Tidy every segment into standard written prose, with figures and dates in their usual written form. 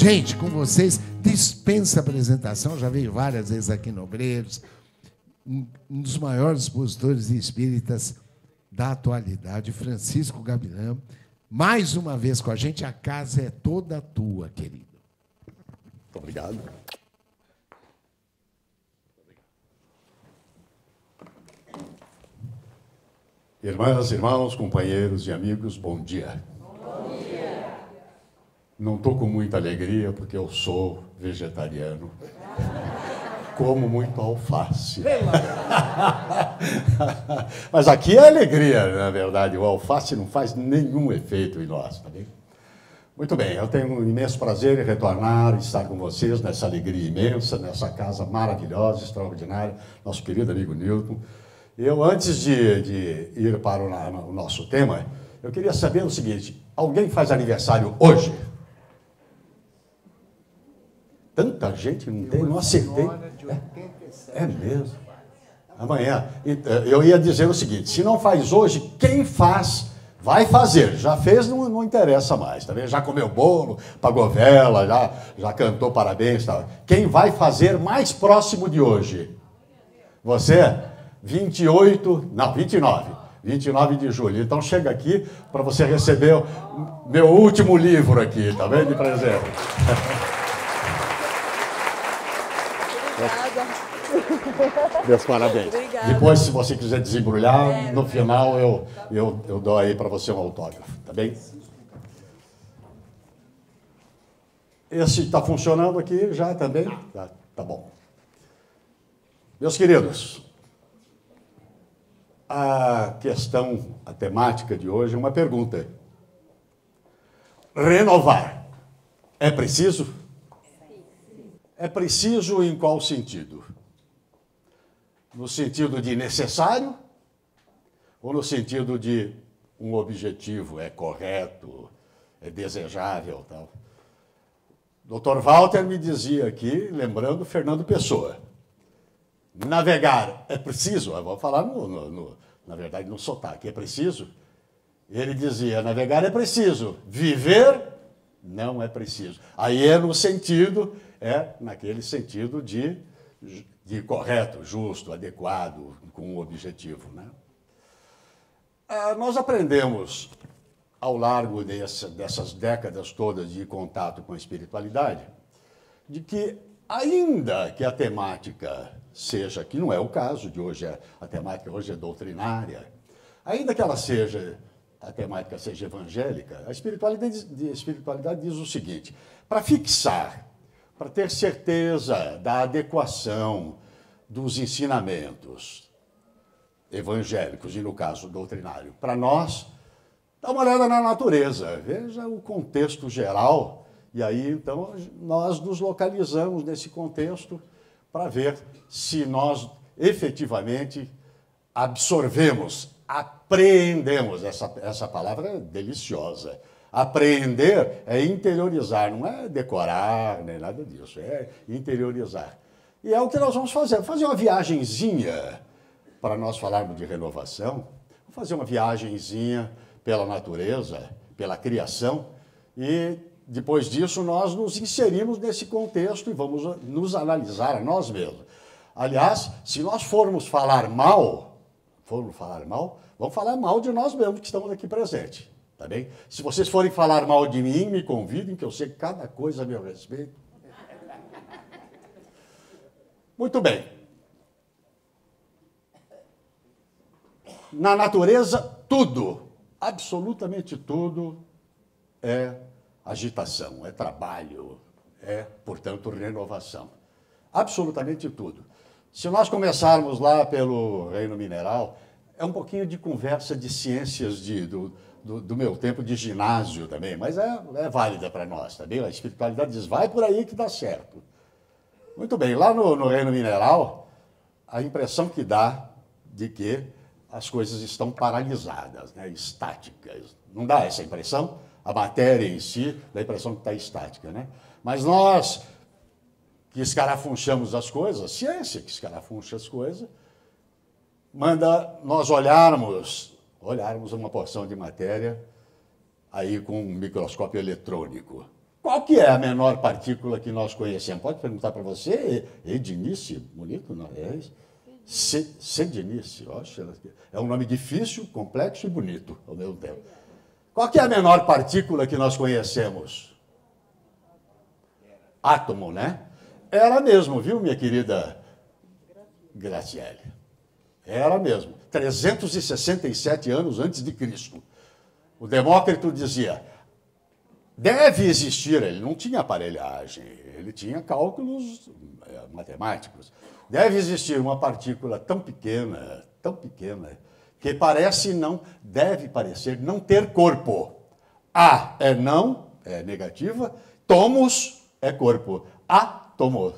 Gente, com vocês, dispensa apresentação, já veio várias vezes aqui no Obreiros, um dos maiores expositores espíritas da atualidade, Francisco Gabilan, mais uma vez com a gente. A casa é toda tua, querido. Muito obrigado. Irmãs, irmãos, companheiros e amigos, bom dia. Bom dia. Não estou com muita alegria porque eu sou vegetariano. Como muito alface. Mas aqui é alegria, na verdade. O alface não faz nenhum efeito em nós, tá bem? Muito bem, eu tenho um imenso prazer em retornar e estar com vocês nessa alegria imensa, nessa casa maravilhosa, extraordinária, nosso querido amigo Newton. Eu, antes de ir para o nosso tema, eu queria saber o seguinte: alguém faz aniversário hoje? Tanta gente, não tem, não acertei. É mesmo. Amanhã. Eu ia dizer o seguinte: se não faz hoje, quem faz, vai fazer. Já fez, não interessa mais. Tá vendo? Já comeu bolo, pagou vela, já cantou parabéns. Tá? Quem vai fazer mais próximo de hoje? Você? 29 de julho. Então chega aqui para você receber o meu último livro aqui, tá vendo? De presente. Obrigada. Meus parabéns. Obrigada. Depois, se você quiser desembrulhar, no final eu dou aí para você um autógrafo, tá bem? Esse está funcionando aqui já também? Tá bom. Meus queridos, a temática de hoje é uma pergunta. Renovar é preciso? É preciso em qual sentido? No sentido de necessário? Ou no sentido de um objetivo é correto, é desejável, tal? Dr. Walter me dizia aqui, lembrando Fernando Pessoa, navegar é preciso? Eu vou falar, na verdade, no sotaque, é preciso? Ele dizia, navegar é preciso, viver não é preciso. Aí naquele sentido de correto, justo, adequado, com um objetivo, né? Nós aprendemos, ao largo dessas décadas todas de contato com a espiritualidade, de que, ainda que a temática seja, que não é o caso de hoje, a temática hoje é doutrinária, ainda que a temática seja evangélica, a espiritualidade diz o seguinte: para fixar, para ter certeza da adequação dos ensinamentos evangélicos, e no caso doutrinário, para nós, dá uma olhada na natureza, veja o contexto geral, e aí então nós nos localizamos nesse contexto para ver se nós efetivamente absorvemos, apreendemos, essa palavra é deliciosa. Apreender é interiorizar, não é decorar, nem nada disso, é interiorizar. E é o que nós vamos fazer uma viagenzinha, para nós falarmos de renovação, fazer uma viagenzinha pela natureza, pela criação, e depois disso nós nos inserimos nesse contexto e vamos nos analisar a nós mesmos. Aliás, se nós formos falar mal, vamos falar mal de nós mesmos que estamos aqui presentes. Tá bem? Se vocês forem falar mal de mim, me convidem, que eu sei cada coisa a meu respeito. Muito bem. Na natureza, tudo, absolutamente tudo, é agitação, é trabalho, é, portanto, renovação. Absolutamente tudo. Se nós começarmos lá pelo reino mineral, é um pouquinho de conversa de ciências do meu tempo de ginásio também, mas é válida para nós, tá bem? A espiritualidade diz, vai por aí que dá certo. Muito bem, lá no reino mineral, a impressão que dá de que as coisas estão paralisadas, né? Estáticas. Não dá essa impressão? A matéria em si dá a impressão que está estática, né? Mas nós que escarafunchamos as coisas, a ciência que escarafuncha as coisas, manda nós olharmos uma porção de matéria aí com um microscópio eletrônico. Qual que é a menor partícula que nós conhecemos? Pode perguntar para você, Edinice, bonito, não é isso? Sedinice, é um nome difícil, complexo e bonito ao mesmo tempo. Qual que é a menor partícula que nós conhecemos? Átomo, né? Era mesmo, viu, minha querida Graciele? Era mesmo. 367 anos antes de Cristo. O Demócrito dizia, deve existir, ele não tinha aparelhagem, ele tinha cálculos matemáticos. Deve existir uma partícula tão pequena, que deve parecer não ter corpo. A é não, é negativa, tomos é corpo, átomo.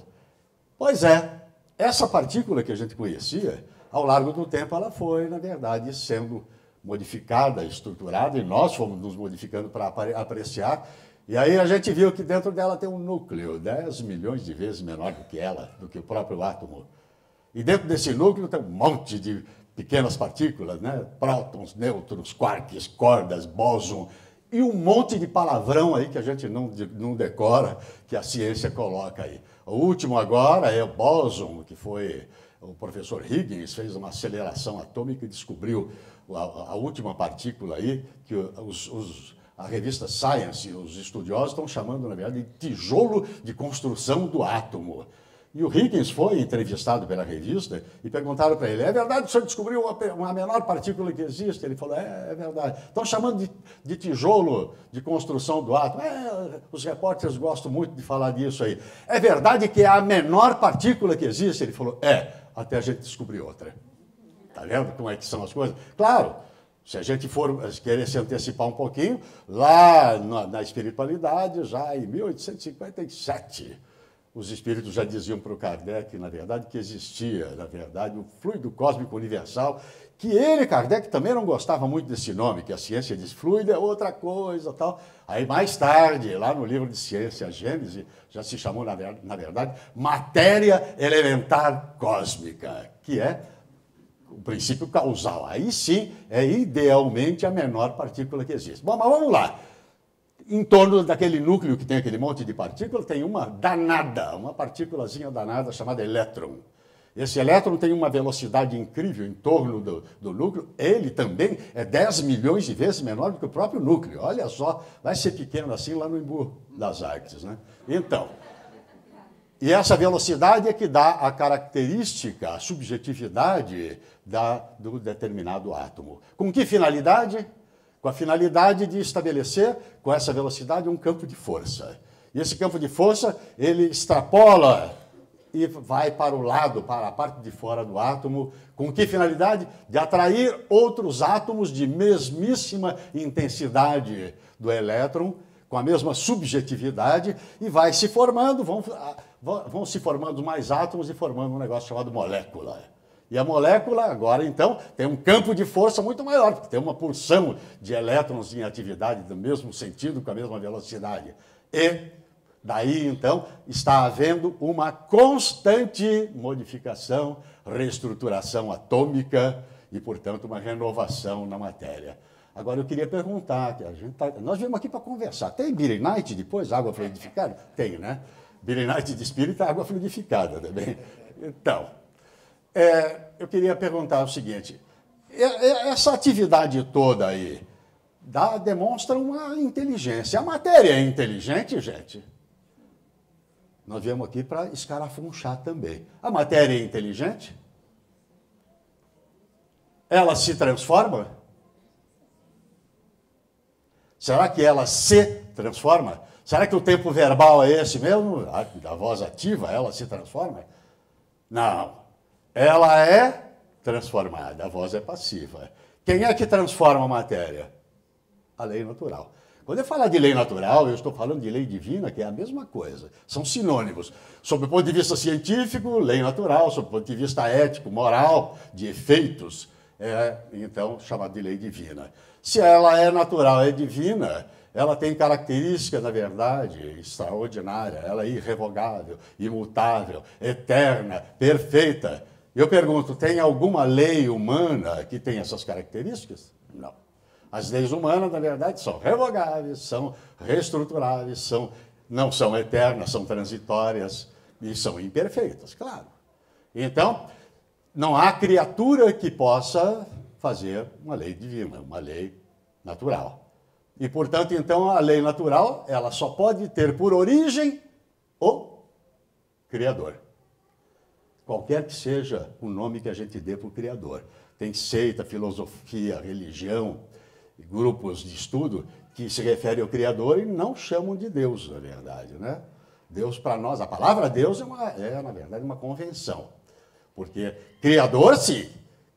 Pois é, essa partícula que a gente conhecia, ao longo do tempo, ela foi, na verdade, sendo modificada, estruturada, e nós fomos nos modificando para apreciar. E aí a gente viu que dentro dela tem um núcleo 10 milhões de vezes menor do que ela, do que o próprio átomo. E dentro desse núcleo tem um monte de pequenas partículas, né? Prótons, nêutrons, quarks, cordas, bóson, e um monte de palavrão aí que a gente não decora, que a ciência coloca aí. O último agora é o bóson, que foi o professor Higgins, fez uma aceleração atômica e descobriu a última partícula aí, que a revista Science, os estudiosos estão chamando, na verdade, de tijolo de construção do átomo. E o Higgins foi entrevistado pela revista e perguntaram para ele, é verdade que o senhor descobriu uma menor partícula que existe? Ele falou, é verdade. Estão chamando de tijolo de construção do átomo. Os repórteres gostam muito de falar disso aí. É verdade que é a menor partícula que existe? Ele falou, até a gente descobrir outra. Está vendo como é que são as coisas? Claro, se a gente for querer se antecipar um pouquinho, lá na espiritualidade, já em 1857, os espíritos já diziam para o Kardec, na verdade, que existia, na verdade, o fluido cósmico universal, que ele, Kardec, também não gostava muito desse nome, que a ciência diz fluido é outra coisa, tal. Aí, mais tarde, lá no livro de Ciência, a Gênese, já se chamou, na verdade, matéria elementar cósmica, que é o princípio causal. Aí sim, é idealmente a menor partícula que existe. Bom, mas vamos lá. Em torno daquele núcleo que tem aquele monte de partículas, tem uma danada, uma partículazinha danada chamada elétron. Esse elétron tem uma velocidade incrível em torno do núcleo. Ele também é 10 milhões de vezes menor do que o próprio núcleo. Olha só, vai ser pequeno assim lá no Embu das Artes, né? Então, e essa velocidade é que dá a característica, a subjetividade do determinado átomo. Com que finalidade? Com a finalidade de estabelecer, com essa velocidade, um campo de força. E esse campo de força, ele extrapola e vai para o lado, para a parte de fora do átomo. Com que finalidade? De atrair outros átomos de mesmíssima intensidade do elétron, com a mesma subjetividade, e vai se formando, vão se formando mais átomos e formando um negócio chamado molécula. E a molécula, agora, então, tem um campo de força muito maior, porque tem uma porção de elétrons em atividade do mesmo sentido, com a mesma velocidade. E daí, então, está havendo uma constante modificação, reestruturação atômica e, portanto, uma renovação na matéria. Agora, eu queria perguntar, que nós viemos aqui para conversar. Tem Billy Knight depois, água fluidificada? Tem, né? Billy Knight de espírita, água fluidificada também. Então, eu queria perguntar o seguinte, essa atividade toda aí demonstra uma inteligência. A matéria é inteligente, gente? Nós viemos aqui para escarafunchar também. A matéria é inteligente? Ela se transforma? Será que ela se transforma? Será que o tempo verbal é esse mesmo? Da voz ativa, ela se transforma? Não. Ela é transformada, a voz é passiva. Quem é que transforma a matéria? A lei natural. Quando eu falar de lei natural, eu estou falando de lei divina, que é a mesma coisa. São sinônimos. Sob o ponto de vista científico, lei natural. Sob o ponto de vista ético, moral, de efeitos, então, chamado de lei divina. Se ela é natural, é divina, ela tem característica, na verdade, extraordinária. Ela é irrevogável, imutável, eterna, perfeita. Eu pergunto, tem alguma lei humana que tem essas características? Não. As leis humanas, na verdade, são revogáveis, são reestruturáveis, são não são eternas, são transitórias e são imperfeitas, claro. Então, não há criatura que possa fazer uma lei divina, uma lei natural. E, portanto, então, a lei natural, ela só pode ter por origem o Criador. Qualquer que seja o nome que a gente dê para o Criador. Tem seita, filosofia, religião, grupos de estudo que se referem ao Criador e não chamam de Deus, na verdade, né? Deus, para nós, a palavra Deus na verdade, uma convenção. Porque Criador, sim.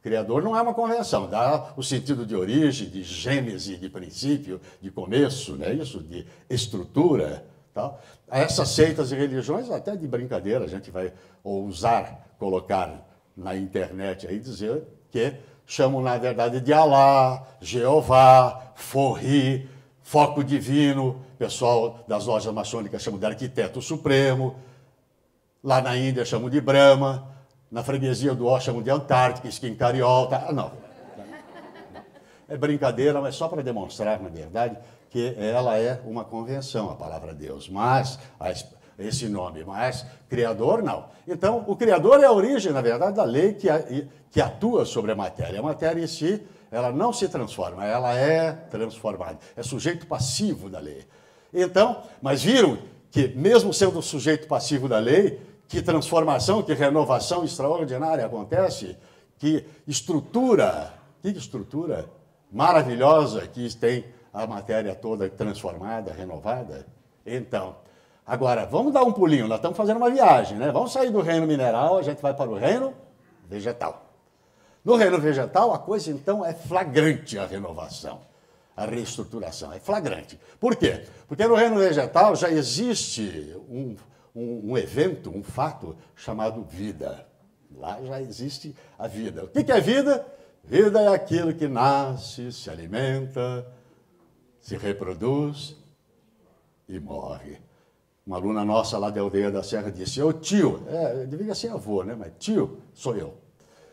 Criador não é uma convenção. Dá o sentido de origem, de gênese, de princípio, de começo, né? Isso, de estrutura. Tal. Essas seitas e religiões, até de brincadeira, a gente vai ousar colocar na internet aí, dizer que chamam, na verdade, de Alá, Jeová, Forri, foco divino, pessoal das lojas maçônicas chamam de arquiteto supremo, lá na Índia chamam de Brahma, na freguesia do Ó chamam de Antártica, Esquincariol, tá? Não. É brincadeira, mas só para demonstrar, na verdade, que ela é uma convenção, a palavra Deus, mas esse nome, mas Criador não. Então, o Criador é a origem, na verdade, da lei que atua sobre a matéria. A matéria em si, ela não se transforma, ela é transformada. É sujeito passivo da lei. Então, mas viram que, mesmo sendo sujeito passivo da lei, que transformação, que renovação extraordinária acontece, que estrutura maravilhosa que tem a matéria toda transformada, renovada. Então, agora, vamos dar um pulinho, nós estamos fazendo uma viagem, né? Vamos sair do reino mineral, a gente vai para o reino vegetal. No reino vegetal, a coisa, então, é flagrante a renovação, a reestruturação, é flagrante. Por quê? Porque no reino vegetal já existe um evento, um fato chamado vida. Lá já existe a vida. O que é vida? Vida é aquilo que nasce, se alimenta, se reproduz e morre. Uma aluna nossa lá da aldeia da Serra disse, ô tio, devia ser avô, né? Mas tio, sou eu.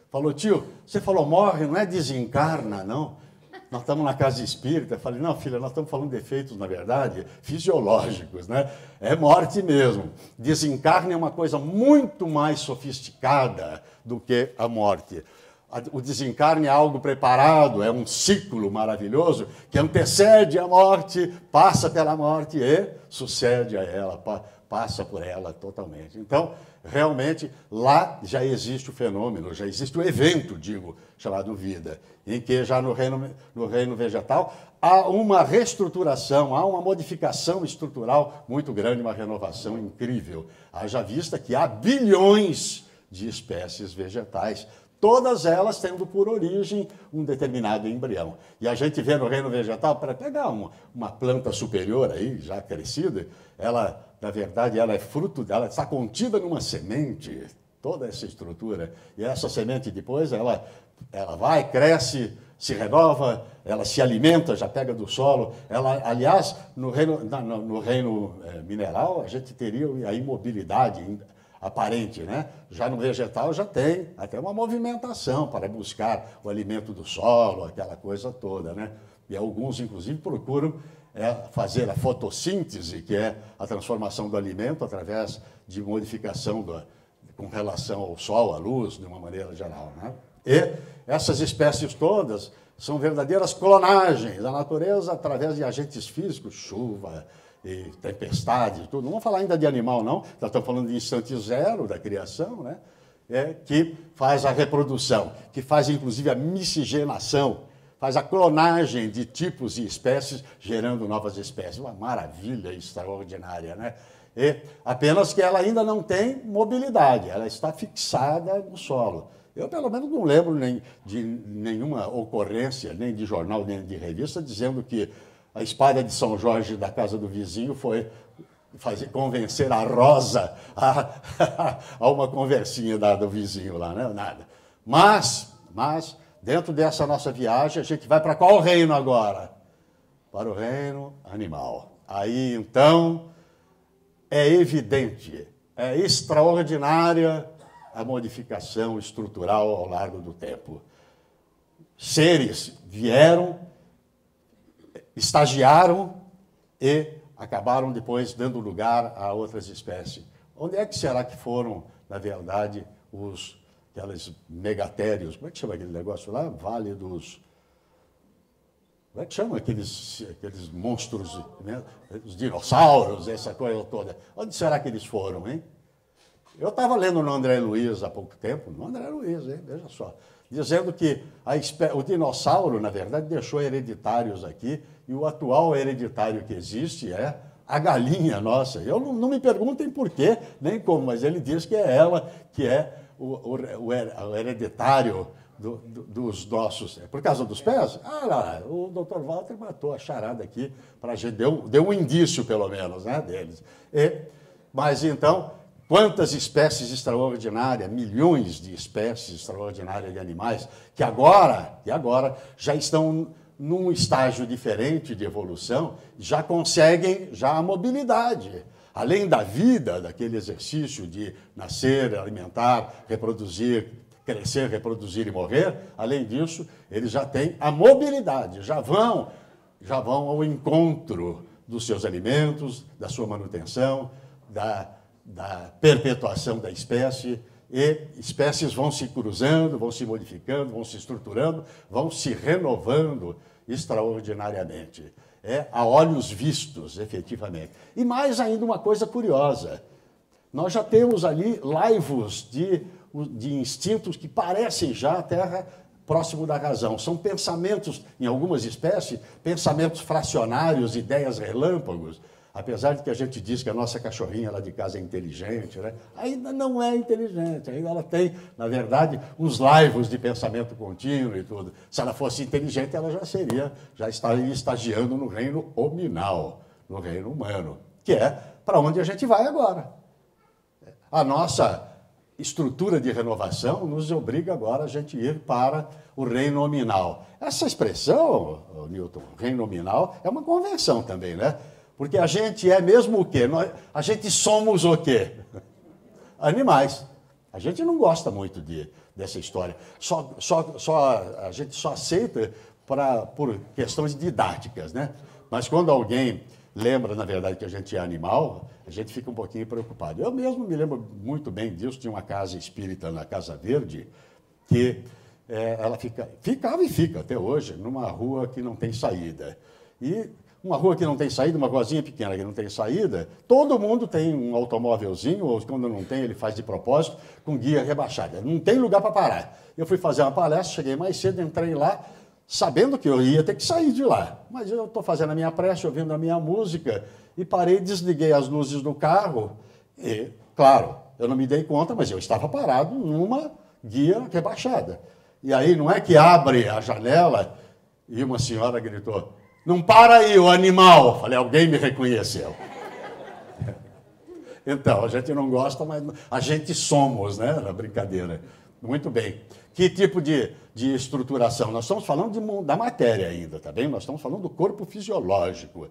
Falou, tio, você falou morre, não é desencarna, não? Nós estamos na casa espírita. Eu falei, não, filha, nós estamos falando de efeitos, na verdade, fisiológicos, né? É morte mesmo. Desencarne é uma coisa muito mais sofisticada do que a morte. O desencarne é algo preparado, é um ciclo maravilhoso que antecede a morte, passa pela morte e sucede a ela, passa por ela totalmente. Então, realmente, lá já existe o fenômeno, já existe o evento, digo, chamado vida, em que já no reino vegetal há uma reestruturação, há uma modificação estrutural muito grande, uma renovação incrível. Haja vista que há bilhões de espécies vegetais, todas elas tendo por origem um determinado embrião. E a gente vê no reino vegetal, para pegar uma planta superior aí, já crescida, ela, na verdade, ela é fruto dela, está contida numa semente, toda essa estrutura. E essa semente depois, ela vai, cresce, se renova, ela se alimenta, já pega do solo. Ela, aliás, no reino mineral, a gente teria a imobilidade aparente, né? Já no vegetal já tem até uma movimentação para buscar o alimento do solo, aquela coisa toda, né? E alguns, inclusive, procuram fazer a fotossíntese, que é a transformação do alimento através de modificação com relação ao sol, à luz, de uma maneira geral, né? E essas espécies todas são verdadeiras clonagens da natureza através de agentes físicos, chuva, e tempestade, tudo. Não vamos falar ainda de animal, não. Nós estamos falando de instante zero da criação, né? Que faz a reprodução, que faz, inclusive, a miscigenação, faz a clonagem de tipos e espécies, gerando novas espécies. Uma maravilha extraordinária, né? E apenas que ela ainda não tem mobilidade, ela está fixada no solo. Eu, pelo menos, não lembro de nenhuma ocorrência, nem de jornal, nem de revista, dizendo que a espada de São Jorge da casa do vizinho foi convencer a Rosa a uma conversinha do vizinho lá, né? Nada. Mas, dentro dessa nossa viagem, a gente vai para qual reino agora? Para o reino animal. Aí, então, é evidente, é extraordinária a modificação estrutural ao longo do tempo. Seres vieram, estagiaram e acabaram depois dando lugar a outras espécies. Onde é que será que foram, na verdade, aqueles megatérios? Como é que chama aquele negócio lá? Vale dos... Como é que chama aqueles monstros, né? Os dinossauros, essa coisa toda? Onde será que eles foram, hein? Eu estava lendo no André Luiz há pouco tempo, no André Luiz, hein? Veja só, dizendo que o dinossauro, na verdade, deixou hereditários aqui, e o atual hereditário que existe é a galinha nossa. Eu não me perguntem por quê, nem como, mas ele diz que é ela que é o hereditário dos nossos. É por causa dos pés? Ah, lá, o Dr. Walter matou a charada aqui, para a gente, deu um indício, pelo menos, né, deles. Mas, então, quantas espécies extraordinárias, milhões de espécies extraordinárias de animais, que agora já estão num estágio diferente de evolução, já conseguem a mobilidade. Além da vida, daquele exercício de nascer, alimentar, reproduzir, crescer, reproduzir e morrer, além disso, eles já têm a mobilidade, já vão ao encontro dos seus alimentos, da sua manutenção, da perpetuação da espécie, e espécies vão se cruzando, vão se modificando, vão se estruturando, vão se renovando extraordinariamente. A olhos vistos, efetivamente. E mais ainda uma coisa curiosa, nós já temos ali laivos de instintos que parecem já até próximo da razão. São pensamentos, em algumas espécies, pensamentos fracionários, ideias relâmpagos. Apesar de que a gente diz que a nossa cachorrinha lá de casa é inteligente, né? Ainda não é inteligente, ainda ela tem, na verdade, uns laivos de pensamento contínuo e tudo. Se ela fosse inteligente, ela já estaria estagiando no reino hominal, no reino humano, que é para onde a gente vai agora. A nossa estrutura de renovação nos obriga agora a gente ir para o reino nominal. Essa expressão, Newton, reino nominal, é uma convenção também, né? Porque a gente é mesmo o quê? A gente somos o quê? Animais. A gente não gosta muito dessa história. A gente só aceita por questões didáticas, né? Mas quando alguém lembra, na verdade, que a gente é animal, a gente fica um pouquinho preocupado. Eu mesmo me lembro muito bem disso. Tinha uma casa espírita na Casa Verde, que ela ficava e fica até hoje, numa rua que não tem saída. E uma rua que não tem saída, uma ruazinha pequena que não tem saída, todo mundo tem um automóvelzinho, ou quando não tem, ele faz de propósito, com guia rebaixada. Não tem lugar para parar. Eu fui fazer uma palestra, cheguei mais cedo, entrei lá, sabendo que eu ia ter que sair de lá. Mas eu estou fazendo a minha prece, ouvindo a minha música, e parei, desliguei as luzes do carro, e, claro, eu não me dei conta, mas eu estava parado numa guia rebaixada. E aí, não é que abre a janela e uma senhora gritou: "Não para aí, o animal!" Falei, alguém me reconheceu. Então, a gente não gosta, mas a gente somos, né? Na brincadeira. Muito bem. Que tipo de estruturação? Nós estamos falando da matéria ainda, tá bem? Nós estamos falando do corpo fisiológico.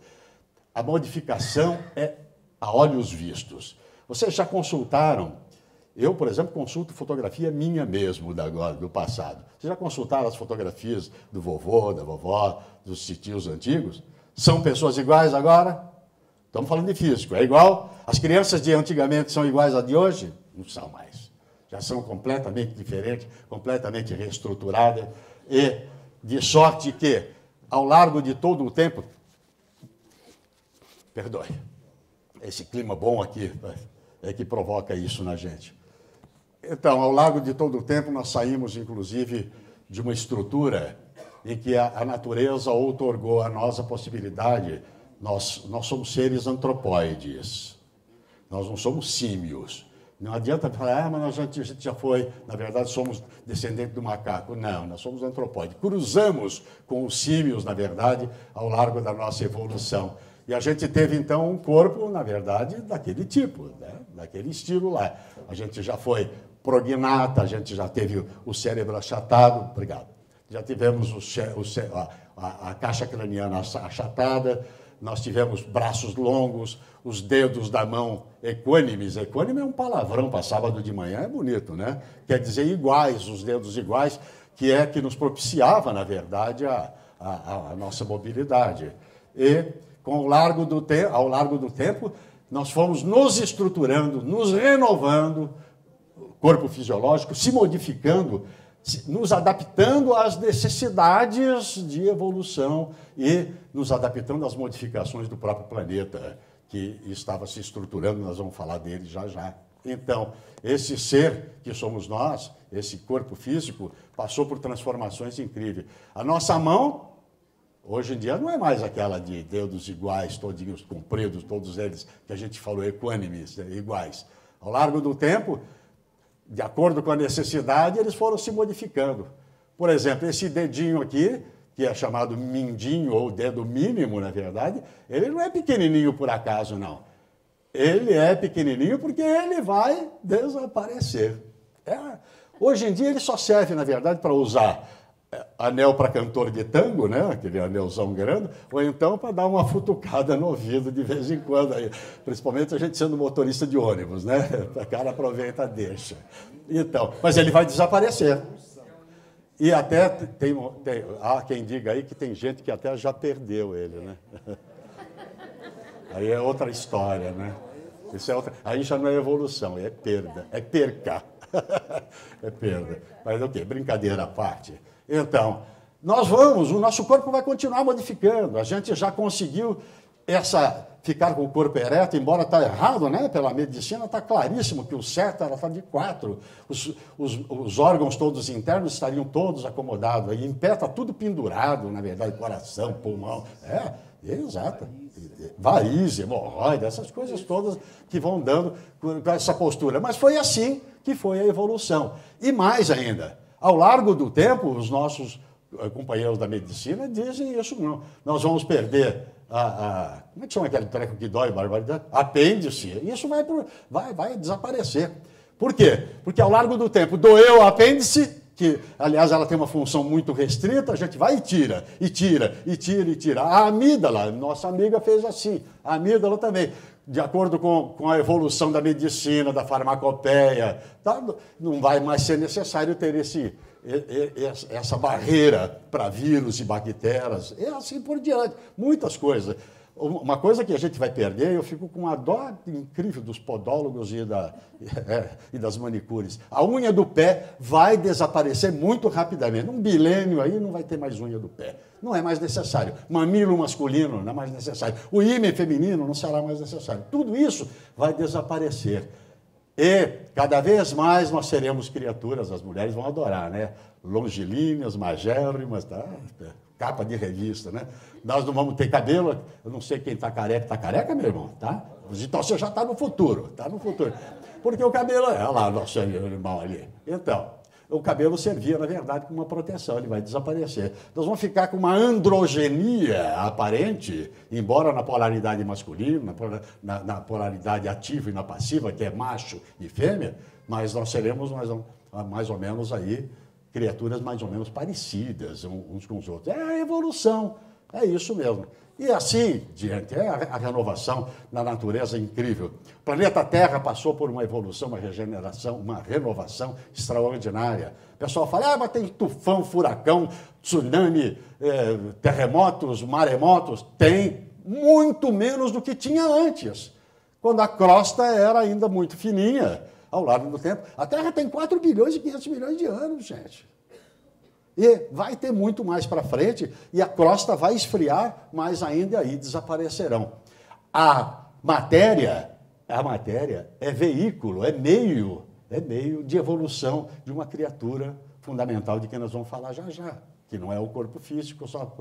A modificação é a olhos vistos. Vocês já consultaram? Eu, por exemplo, consulto fotografia minha mesmo do passado. Vocês já consultaram as fotografias do vovô, da vovó, dos titios antigos? São pessoas iguais agora? Estamos falando de físico. É igual? As crianças de antigamente são iguais a de hoje? Não são mais. Já são completamente diferentes, completamente reestruturadas. E de sorte que, ao largo de todo o tempo... Perdoe. Esse clima bom aqui é que provoca isso na gente. Então, ao largo de todo o tempo, nós saímos, inclusive, de uma estrutura em que a natureza outorgou a nós a possibilidade. Nós somos seres antropóides, nós não somos símios. Não adianta falar, mas a gente já foi, na verdade, somos descendentes do macaco. Não, nós somos antropóides. Cruzamos com os símios, na verdade, ao largo da nossa evolução. E a gente teve, então, um corpo, na verdade, daquele tipo, né? Daquele estilo lá. A gente já foi prognata, a gente já teve o cérebro achatado, obrigado. Já tivemos a caixa craniana achatada, nós tivemos braços longos, os dedos da mão equânimes. Equânime é um palavrão para sábado de manhã, é bonito, né? Quer dizer iguais, os dedos iguais, que nos propiciava, na verdade, a nossa mobilidade. E ao largo do tempo, nós fomos nos estruturando, nos renovando, corpo fisiológico, se modificando, nos adaptando às necessidades de evolução e nos adaptando às modificações do próprio planeta, que estava se estruturando, nós vamos falar dele já já. Então, esse ser que somos nós, esse corpo físico, passou por transformações incríveis. A nossa mão, hoje em dia, não é mais aquela de dedos iguais, todinhos compridos, todos eles, que a gente falou, equânimes, né, iguais. Ao largo do tempo, de acordo com a necessidade, eles foram se modificando. Por exemplo, esse dedinho aqui, que é chamado mindinho, ou dedo mínimo, na verdade, ele não é pequenininho por acaso, não. Ele é pequenininho porque ele vai desaparecer. Hoje em dia ele só serve, na verdade, para usar anel para cantor de tango, né? Aquele anelzão grande, ou então para dar uma futucada no ouvido de vez em quando. Aí, principalmente a gente sendo motorista de ônibus, né? O cara aproveita, deixa. Então, mas ele vai desaparecer. E até há quem diga aí que tem gente que até já perdeu ele, né? Aí é outra história, né? Isso é outra, aí já não é evolução, é perda, é perca. É perda. Mas o quê? Brincadeira à parte. Então, o nosso corpo vai continuar modificando. A gente já conseguiu ficar com o corpo ereto, embora está errado, né? Pela medicina, está claríssimo que o certo está de 4. Os órgãos todos internos estariam todos acomodados. E em pé está tudo pendurado, na verdade, coração, pulmão. Exato. Varize, hemorroida, essas coisas todas que vão dando com essa postura. Mas foi assim que foi a evolução. E mais ainda, ao largo do tempo, os nossos companheiros da medicina dizem isso não. Nós vamos perder como é que chama aquele treco que dói, barbaridade? Apêndice. Isso vai desaparecer. Por quê? Porque ao largo do tempo doeu o apêndice, que, aliás, ela tem uma função muito restrita, a gente vai e tira, e tira, e tira, e tira. A amígdala, nossa amiga fez assim, a amígdala também. De acordo com a evolução da medicina, da farmacopeia, tá? Não vai mais ser necessário ter essa barreira para vírus e bactérias, e assim por diante, muitas coisas. Uma coisa que a gente vai perder, eu fico com uma dó incrível dos podólogos e das manicures. A unha do pé vai desaparecer muito rapidamente. Um bilênio aí não vai ter mais unha do pé. Não é mais necessário. Mamilo masculino não é mais necessário. O ímã feminino não será mais necessário. Tudo isso vai desaparecer. E cada vez mais nós seremos criaturas, as mulheres vão adorar, né? Longilíneas, magérrimas, tá? Capa de revista, né? Nós não vamos ter cabelo, eu não sei quem está careca, meu irmão, tá? Então você já está no futuro, Porque o cabelo, olha lá, nosso irmão ali. Então, o cabelo servia, na verdade, como uma proteção, ele vai desaparecer. Nós vamos ficar com uma androgenia aparente, embora na polaridade masculina, na polaridade ativa e na passiva, que é macho e fêmea, mas nós seremos mais ou menos aí, criaturas mais ou menos parecidas uns com os outros. É a evolução, é isso mesmo. E assim diante, é a renovação na natureza incrível. O planeta Terra passou por uma evolução, uma regeneração, uma renovação extraordinária. O pessoal fala, mas tem tufão, furacão, tsunami, terremotos, maremotos. Tem muito menos do que tinha antes, quando a crosta era ainda muito fininha. Ao largo do tempo, a Terra tem 4 bilhões e 500 milhões de anos, gente. E vai ter muito mais para frente, e a crosta vai esfriar, mas ainda aí desaparecerão. A matéria é veículo, é meio de evolução de uma criatura fundamental de quem nós vamos falar já já, que não é o corpo físico, só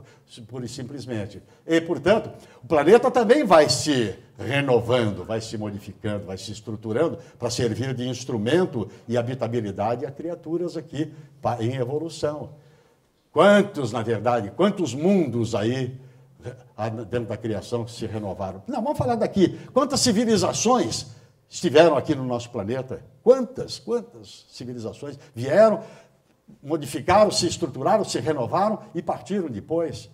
pura e simplesmente. E, portanto, o planeta também vai se renovando, vai se modificando, vai se estruturando para servir de instrumento e habitabilidade a criaturas aqui em evolução. Quantos mundos aí dentro da criação que se renovaram? Não, vamos falar daqui. Quantas civilizações estiveram aqui no nosso planeta? Quantas civilizações vieram, modificaram, se estruturaram, se renovaram e partiram depois?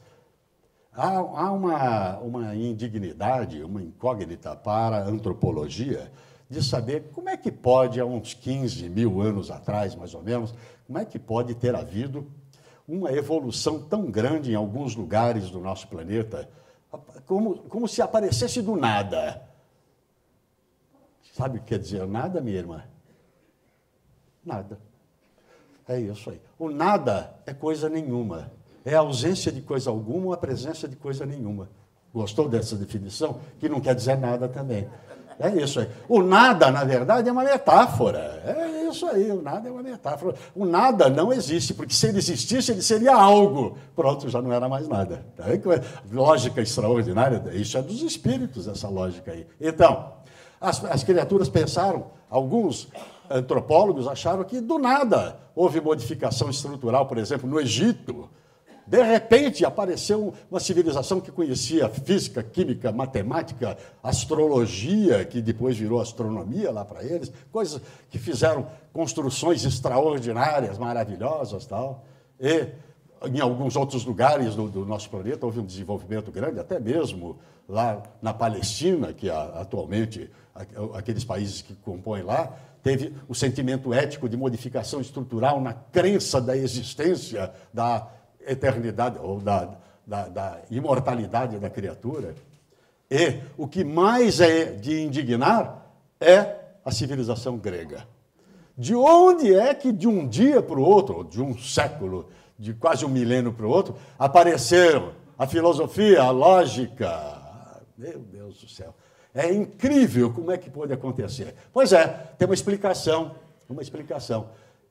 Há uma indignidade, uma incógnita para a antropologia de saber como é que pode, há uns 15 mil anos atrás, mais ou menos, como é que pode ter havido uma evolução tão grande em alguns lugares do nosso planeta. como se aparecesse do nada. Sabe o que quer dizer nada, minha irmã? Nada. É isso aí. O nada é coisa nenhuma. É a ausência de coisa alguma ou a presença de coisa nenhuma. Gostou dessa definição? Que não quer dizer nada também. É isso aí. O nada, na verdade, é uma metáfora. É isso aí, o nada é uma metáfora. O nada não existe, porque se ele existisse, ele seria algo. Pronto, já não era mais nada. Lógica extraordinária, isso é dos espíritos, essa lógica aí. Então, as criaturas pensaram, alguns antropólogos acharam que do nada houve modificação estrutural, por exemplo, no Egito. De repente apareceu uma civilização que conhecia física, química, matemática, astrologia, que depois virou astronomia lá para eles, coisas que fizeram construções extraordinárias, maravilhosas, tal. E em alguns outros lugares do nosso planeta houve um desenvolvimento grande, até mesmo lá na Palestina, que atualmente aqueles países que compõem lá, teve o sentimento ético de modificação estrutural na crença da existência da eternidade ou da imortalidade da criatura. E o que mais é de indignar é a civilização grega. De onde é que de um dia para o outro, ou de um século, de quase um milênio para o outro, apareceram a filosofia, a lógica? Meu Deus do céu. É incrível como é que pode acontecer. Pois é, tem uma explicação.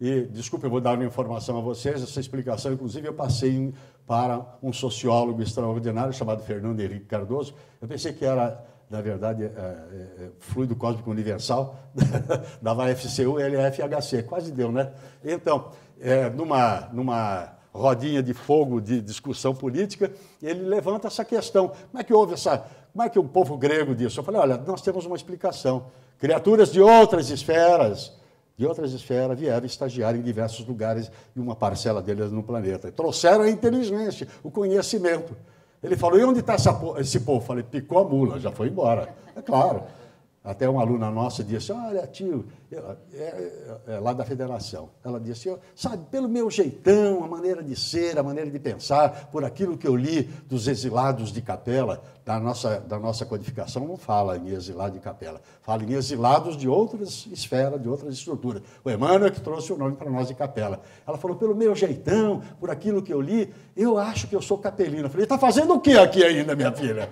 E, desculpe, eu vou dar uma informação a vocês, essa explicação, inclusive, eu passei para um sociólogo extraordinário chamado Fernando Henrique Cardoso. Eu pensei que era, na verdade, fluido cósmico universal, dava FCU, LFHC, quase deu, né? Então, numa rodinha de fogo de discussão política, ele levanta essa questão. Como é que houve como é que o povo grego disse? Eu falei, olha, nós temos uma explicação. Criaturas de outras esferas vieram estagiar em diversos lugares e uma parcela deles no planeta. Trouxeram a inteligência, o conhecimento. Ele falou, e onde está esse povo? Eu falei, picou a mula, já foi embora. É claro. Até uma aluna nossa disse, olha, tio, lá da federação, ela disse, sabe, pelo meu jeitão, a maneira de ser, a maneira de pensar, por aquilo que eu li dos exilados de Capela, da nossa codificação, não fala em exilado de Capela, fala em exilados de outras esferas, de outras estruturas. O Emmanuel é que trouxe o nome para nós de Capela. Ela falou, pelo meu jeitão, por aquilo que eu li, eu acho que eu sou capelina. Eu falei, está fazendo o que aqui ainda, minha filha?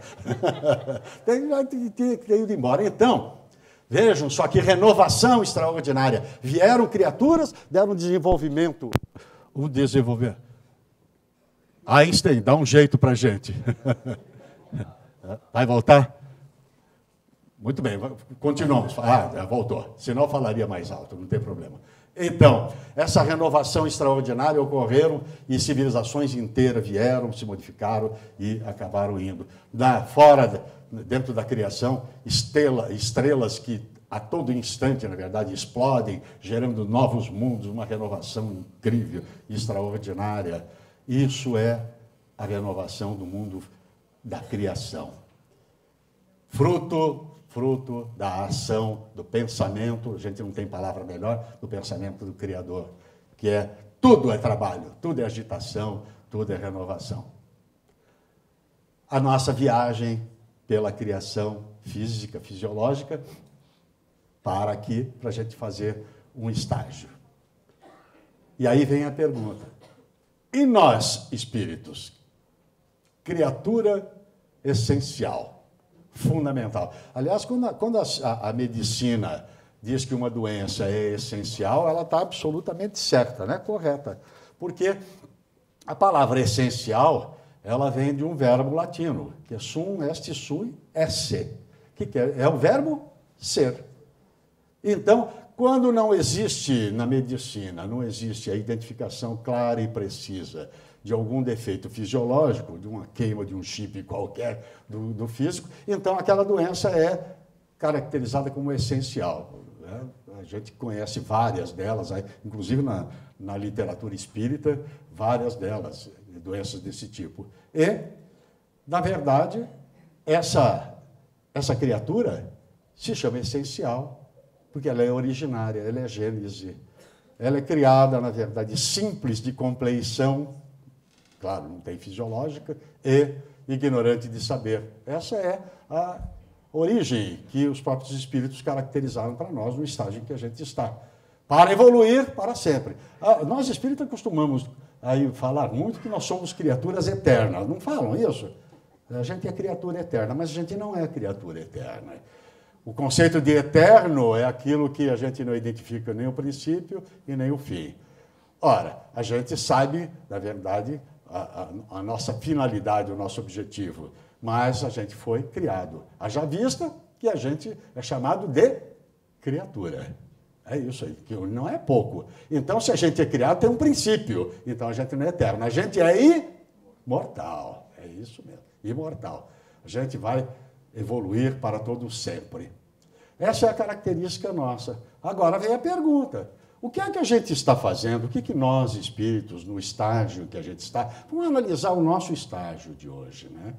Tem ido embora. Então, vejam só que renovação extraordinária. Vieram criaturas, deram desenvolvimento. O desenvolver. Einstein, dá um jeito para a gente. Vai voltar? Muito bem, continuamos. Voltou. Senão eu falaria mais alto, não tem problema. Então, essa renovação extraordinária ocorreram e civilizações inteiras vieram, se modificaram e acabaram indo. Dentro da criação, estrelas que a todo instante, na verdade, explodem, gerando novos mundos, uma renovação incrível, extraordinária. Isso é a renovação do mundo da criação. Fruto da ação, do pensamento, a gente não tem palavra melhor, do pensamento do Criador, que tudo é trabalho, tudo é agitação, tudo é renovação. A nossa viagem pela criação física, fisiológica, para a gente fazer um estágio. E aí vem a pergunta, e nós, espíritos? Criatura essencial, fundamental. Aliás, quando a medicina diz que uma doença é essencial, ela está absolutamente certa, né? Correta. Porque a palavra essencial, ela vem de um verbo latino, que é sum est sui esse, que é o verbo ser. Então, quando não existe na medicina, não existe a identificação clara e precisa de algum defeito fisiológico, de uma queima de um chip qualquer do físico, então aquela doença é caracterizada como essencial. Né? A gente conhece várias delas, inclusive na literatura espírita, várias delas, doenças desse tipo. E, na verdade, essa criatura se chama essencial, porque ela é originária, ela é gênese. Ela é criada, na verdade, simples de compleição claro, não tem fisiológica, e ignorante de saber. Essa é a origem que os próprios espíritos caracterizaram para nós no estágio em que a gente está. Para evoluir para sempre. Nós espíritas costumamos aí falar muito que nós somos criaturas eternas. Não falam isso? A gente é criatura eterna, mas a gente não é criatura eterna. O conceito de eterno é aquilo que a gente não identifica nem o princípio e nem o fim. Ora, a gente sabe, na verdade, a nossa finalidade, o nosso objetivo, mas a gente foi criado. Haja vista que a gente é chamado de criatura. É isso aí, que não é pouco. Então, se a gente é criado, tem um princípio. Então, a gente não é eterno. A gente é imortal. É isso mesmo, imortal. A gente vai evoluir para todo sempre. Essa é a característica nossa. Agora vem a pergunta. O que é que a gente está fazendo? O que é que nós, espíritos, no estágio que a gente está... Vamos analisar o nosso estágio de hoje, né?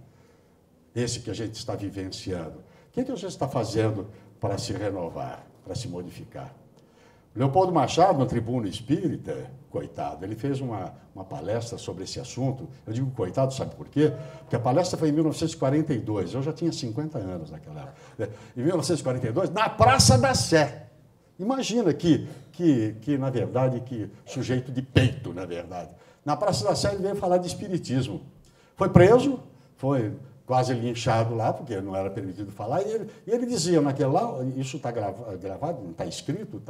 Esse que a gente está vivenciando. O que é que a gente está fazendo para se renovar, para se modificar? Leopoldo Machado, no Tribuno Espírita, coitado, ele fez uma palestra sobre esse assunto. Eu digo coitado, sabe por quê? Porque a palestra foi em 1942, eu já tinha 50 anos naquela época. Em 1942, na Praça da Sé. Imagina que na verdade, que sujeito de peito, na verdade. Na Praça da Sé ele veio falar de espiritismo. Foi preso, foi quase linchado lá, porque não era permitido falar, e ele dizia naquele lá, isso está gravado, não está escrito,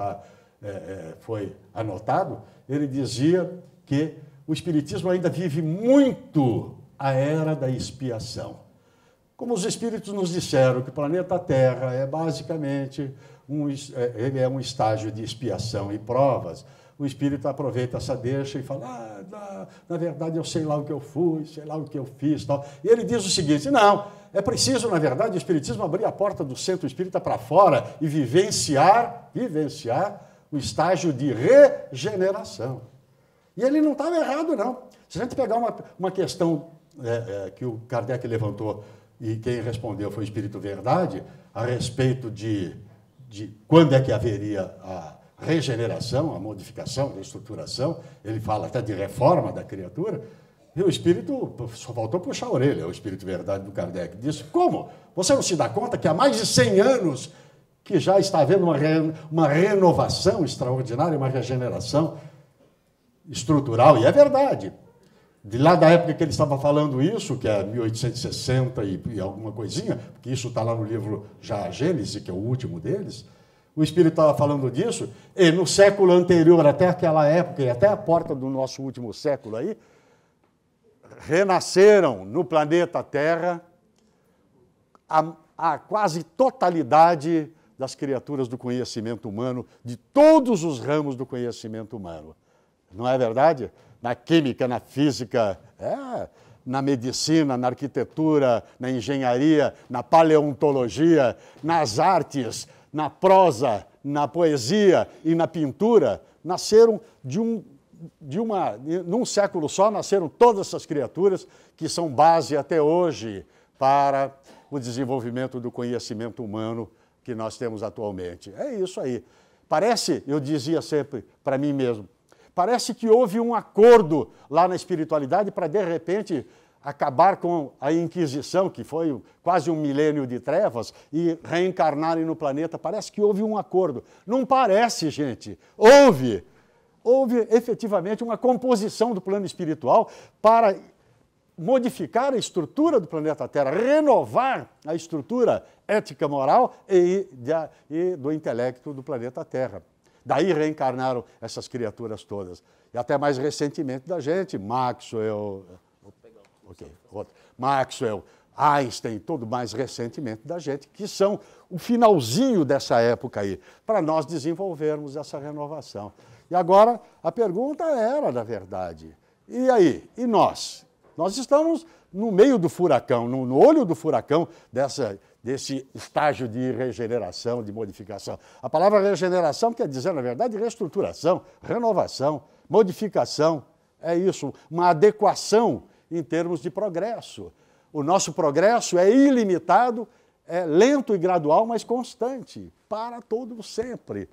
foi anotado, ele dizia que o espiritismo ainda vive muito a era da expiação. Como os espíritos nos disseram que o planeta Terra é basicamente ele é um estágio de expiação e provas, o espírito aproveita essa deixa e fala, na verdade eu sei lá o que eu fui, sei lá o que eu fiz, tal. E ele diz o seguinte, não, é preciso, na verdade, o espiritismo abrir a porta do centro espírita para fora e vivenciar o estágio de regeneração. E ele não estava errado, não. Se a gente pegar uma questão que o Kardec levantou e quem respondeu foi o Espírito Verdade, a respeito de quando é que haveria a regeneração, a modificação, a reestruturação, ele fala até de reforma da criatura, e o Espírito só faltou puxar a orelha, o Espírito Verdade do Kardec. Disse, como? Você não se dá conta que há mais de 100 anos que já está havendo uma renovação extraordinária, uma regeneração estrutural, e é verdade. De lá da época que ele estava falando isso, que é 1860 e alguma coisinha, porque isso está lá no livro já Gênesis, que é o último deles, o Espírito estava falando disso, e no século anterior, até aquela época, e até a porta do nosso último século aí, renasceram no planeta Terra a quase totalidade das criaturas do conhecimento humano, de todos os ramos do conhecimento humano. Não é verdade? Na química, na física, na medicina, na arquitetura, na engenharia, na paleontologia, nas artes, na prosa, na poesia e na pintura, nasceram num século só, nasceram todas essas criaturas que são base até hoje para o desenvolvimento do conhecimento humano que nós temos atualmente. É isso aí. Parece, eu dizia sempre para mim mesmo, parece que houve um acordo lá na espiritualidade para, de repente, acabar com a Inquisição, que foi quase um milênio de trevas, e reencarnarem no planeta. Parece que houve um acordo. Não parece, gente. Houve efetivamente uma composição do plano espiritual para modificar a estrutura do planeta Terra, renovar a estrutura ética, moral e do intelecto do planeta Terra. Daí reencarnaram essas criaturas todas. E até mais recentemente da gente, Maxwell, Einstein, tudo mais recentemente da gente, que são o finalzinho dessa época aí, para nós desenvolvermos essa renovação. E agora, a pergunta era, na verdade, e aí? E nós? Nós estamos no meio do furacão, no olho do furacão desse estágio de regeneração, de modificação. A palavra regeneração quer dizer, na verdade, reestruturação, renovação, modificação. É isso, uma adequação em termos de progresso. O nosso progresso é ilimitado, é lento e gradual, mas constante, para todo sempre.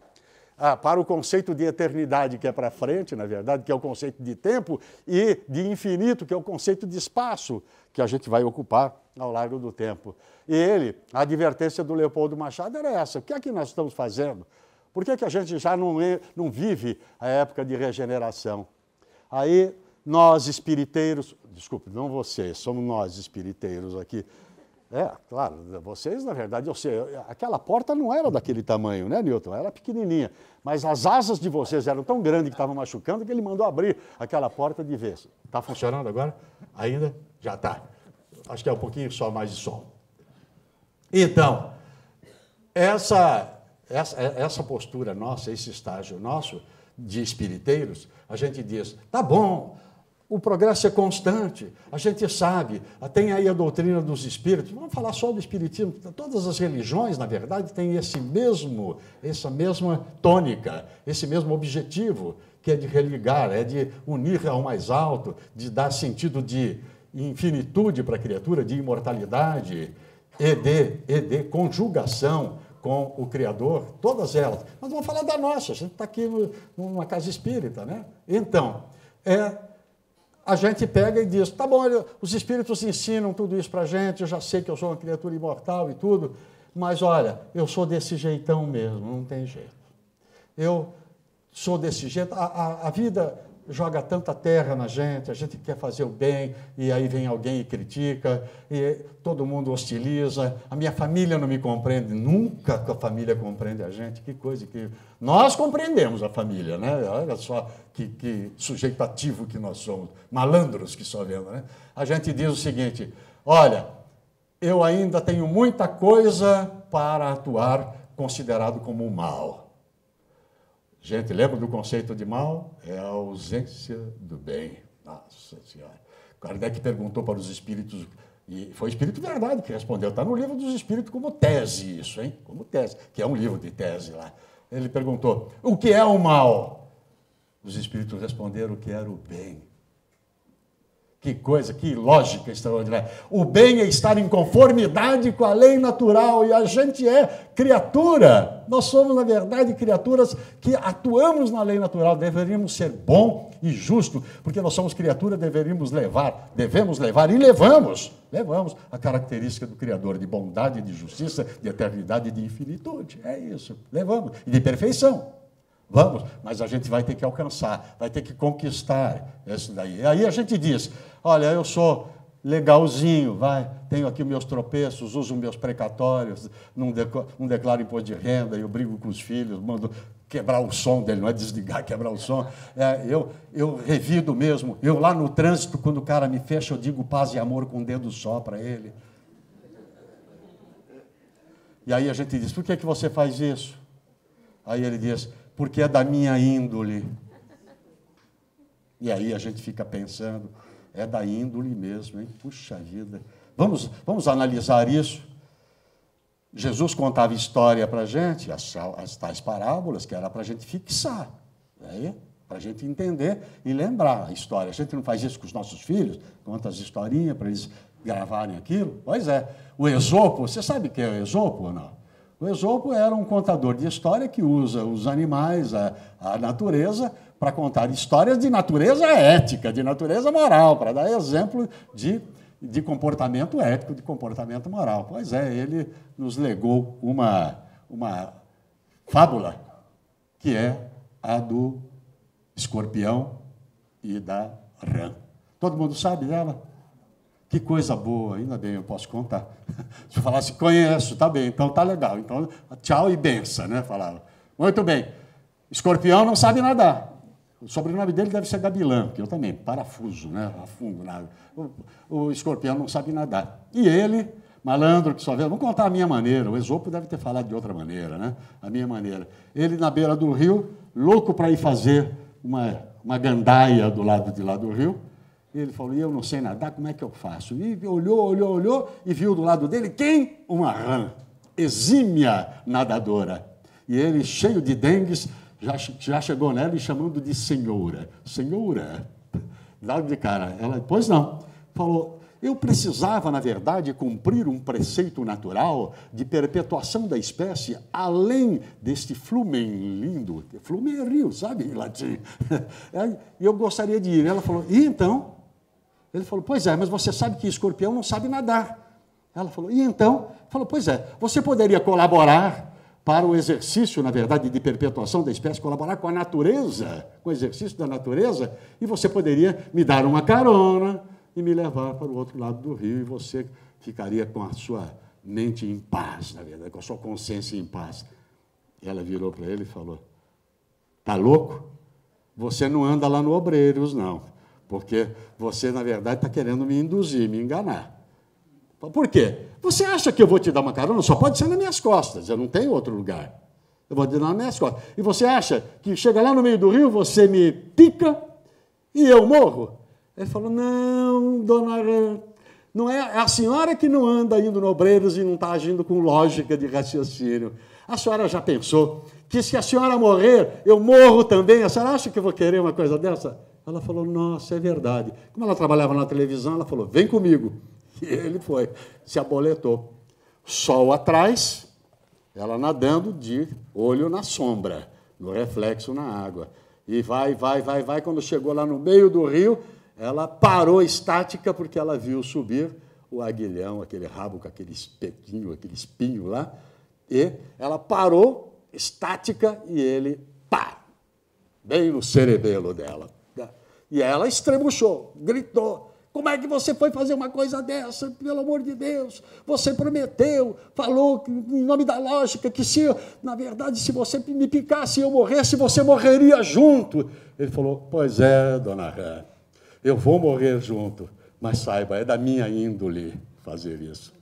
para o conceito de eternidade, que é para frente, na verdade, que é o conceito de tempo, e de infinito, que é o conceito de espaço, que a gente vai ocupar ao largo do tempo. E a advertência do Leopoldo Machado era essa: o que é que nós estamos fazendo? Por que é que a gente já não vive a época de regeneração? Aí, nós espiriteiros, desculpe, não vocês, somos nós espiriteiros aqui. Claro, vocês, na verdade, eu sei, aquela porta não era daquele tamanho, né, Newton? Era pequenininha. Mas as asas de vocês eram tão grandes que estavam machucando que ele mandou abrir aquela porta de vez. Está funcionando agora? Ainda? Já está. Acho que é um pouquinho só mais de som. Então, essa postura nossa, esse estágio nosso de espiriteiros, a gente diz, tá bom, o progresso é constante, a gente sabe, tem aí a doutrina dos espíritos, vamos falar só do espiritismo, todas as religiões, na verdade, têm essa mesma tônica, esse mesmo objetivo, que é de religar, é de unir ao mais alto, de dar sentido de infinitude para a criatura, de imortalidade, e de conjugação com o Criador, todas elas. Mas vamos falar da nossa, a gente está aqui numa casa espírita, né? Então, a gente pega e diz, tá bom, os espíritos ensinam tudo isso para a gente, eu já sei que eu sou uma criatura imortal e tudo, mas olha, eu sou desse jeitão mesmo, não tem jeito. Eu sou desse jeito, a vida joga tanta terra na gente, a gente quer fazer o bem, e aí vem alguém e critica, e todo mundo hostiliza, a minha família não me compreende, nunca a família compreende a gente, que coisa que... Nós compreendemos a família, né? Olha só que sujeito ativo que nós somos, malandros que só vemos, né? A gente diz o seguinte, olha, eu ainda tenho muita coisa para atuar considerado como mal. Gente, lembra do conceito de mal? É a ausência do bem. Nossa Senhora. Kardec perguntou para os espíritos, e foi o Espírito Verdade que respondeu, está no livro dos Espíritos como tese isso, hein? Como tese, que é um livro de tese lá. Ele perguntou, o que é o mal? Os espíritos responderam que era o bem. Que coisa, que lógica extraordinária. O bem é estar em conformidade com a lei natural, e a gente é criatura. Nós somos, na verdade, criaturas que atuamos na lei natural. Deveríamos ser bom e justo, porque nós somos criatura, devemos levar e levamos a característica do Criador, de bondade, de justiça, de eternidade e de infinitude. É isso, levamos. E de perfeição. Vamos, mas a gente vai ter que alcançar, vai ter que conquistar isso daí. E aí a gente diz, olha, eu sou legalzinho, tenho aqui meus tropeços, uso meus precatórios, não declaro imposto de renda, eu brigo com os filhos, mando quebrar o som dele, não é desligar, quebrar o som. Eu revido mesmo, eu lá no trânsito, quando o cara me fecha, eu digo paz e amor com o dedo só para ele. E aí a gente diz, por que você faz isso? Aí ele diz, porque é da minha índole. E aí a gente fica pensando, é da índole mesmo, hein? Puxa vida. Vamos analisar isso. Jesus contava história para a gente, as tais parábolas, que era para a gente fixar, né? Para a gente entender e lembrar a história. A gente não faz isso com os nossos filhos, conta as historinhas para eles gravarem aquilo. Pois é. O Esopo, você sabe o que é o Esopo ou não? O Esopo era um contador de história que usa os animais, a natureza, para contar histórias de natureza ética, de natureza moral, para dar exemplo de comportamento ético, de comportamento moral. Pois é, ele nos legou uma fábula, que é a do escorpião e da rã. Todo mundo sabe dela? Que coisa boa, ainda bem, eu posso contar. Se eu falasse, conheço, tá bem, então tá legal. Então, tchau e benção, né? Falava. Muito bem. Escorpião não sabe nadar. O sobrenome dele deve ser Gabilã, que eu também, parafuso, né? Afundo na água. O escorpião não sabe nadar. E ele, malandro que só vê, vamos contar a minha maneira. O Esopo deve ter falado de outra maneira, né? A minha maneira. Ele, na beira do rio, louco para ir fazer uma gandaia do lado de lá do rio. Ele falou, eu não sei nadar, como é que eu faço? E olhou, e viu do lado dele quem? Uma rã, exímia nadadora. E ele, cheio de dengues, já chegou nela e chamando de senhora. Senhora, lado de cara. Ela, pois não. Falou, Eu precisava, na verdade, cumprir um preceito natural de perpetuação da espécie além deste flumen lindo. Flumen é rio, sabe, em latim. E eu gostaria de ir. Ela falou, e então? Ele falou, pois é, mas você sabe que escorpião não sabe nadar. Ela falou, e então? Falou, pois é, você poderia colaborar para o exercício, na verdade, de perpetuação da espécie, colaborar com a natureza, com o exercício da natureza, e você poderia me dar uma carona e me levar para o outro lado do rio, e você ficaria com a sua mente em paz, na verdade, com a sua consciência em paz. Ela virou para ele e falou, tá louco? Você não anda lá no Obreiros, não, porque você, na verdade, está querendo me induzir, me enganar. Por quê? Você acha que eu vou te dar uma carona? Só pode ser nas minhas costas, eu não tenho outro lugar. Eu vou te dar nas minhas costas. E você acha que chega lá no meio do rio, você me pica e eu morro? Ele falou, não, dona Rã, não é a senhora que não anda indo no Obreiros e não está agindo com lógica de raciocínio. A senhora já pensou que se a senhora morrer, eu morro também? A senhora acha que eu vou querer uma coisa dessa? Ela falou, nossa, é verdade. Como ela trabalhava na televisão, ela falou, vem comigo. E ele foi, se aboletou. Sol atrás, ela nadando de olho na sombra, no reflexo na água. E vai. Quando chegou lá no meio do rio, ela parou estática porque ela viu subir o aguilhão, aquele rabo com aquele espetinho, aquele espinho lá. E ela parou estática e ele, pá, bem no cerebelo dela. E ela estrebuchou, gritou. Como é que você foi fazer uma coisa dessa? Pelo amor de Deus, você prometeu, falou em nome da lógica que se, na verdade, se você me picasse e eu morresse, você morreria junto. Ele falou, pois é, dona Rã, eu vou morrer junto, mas saiba, é da minha índole fazer isso.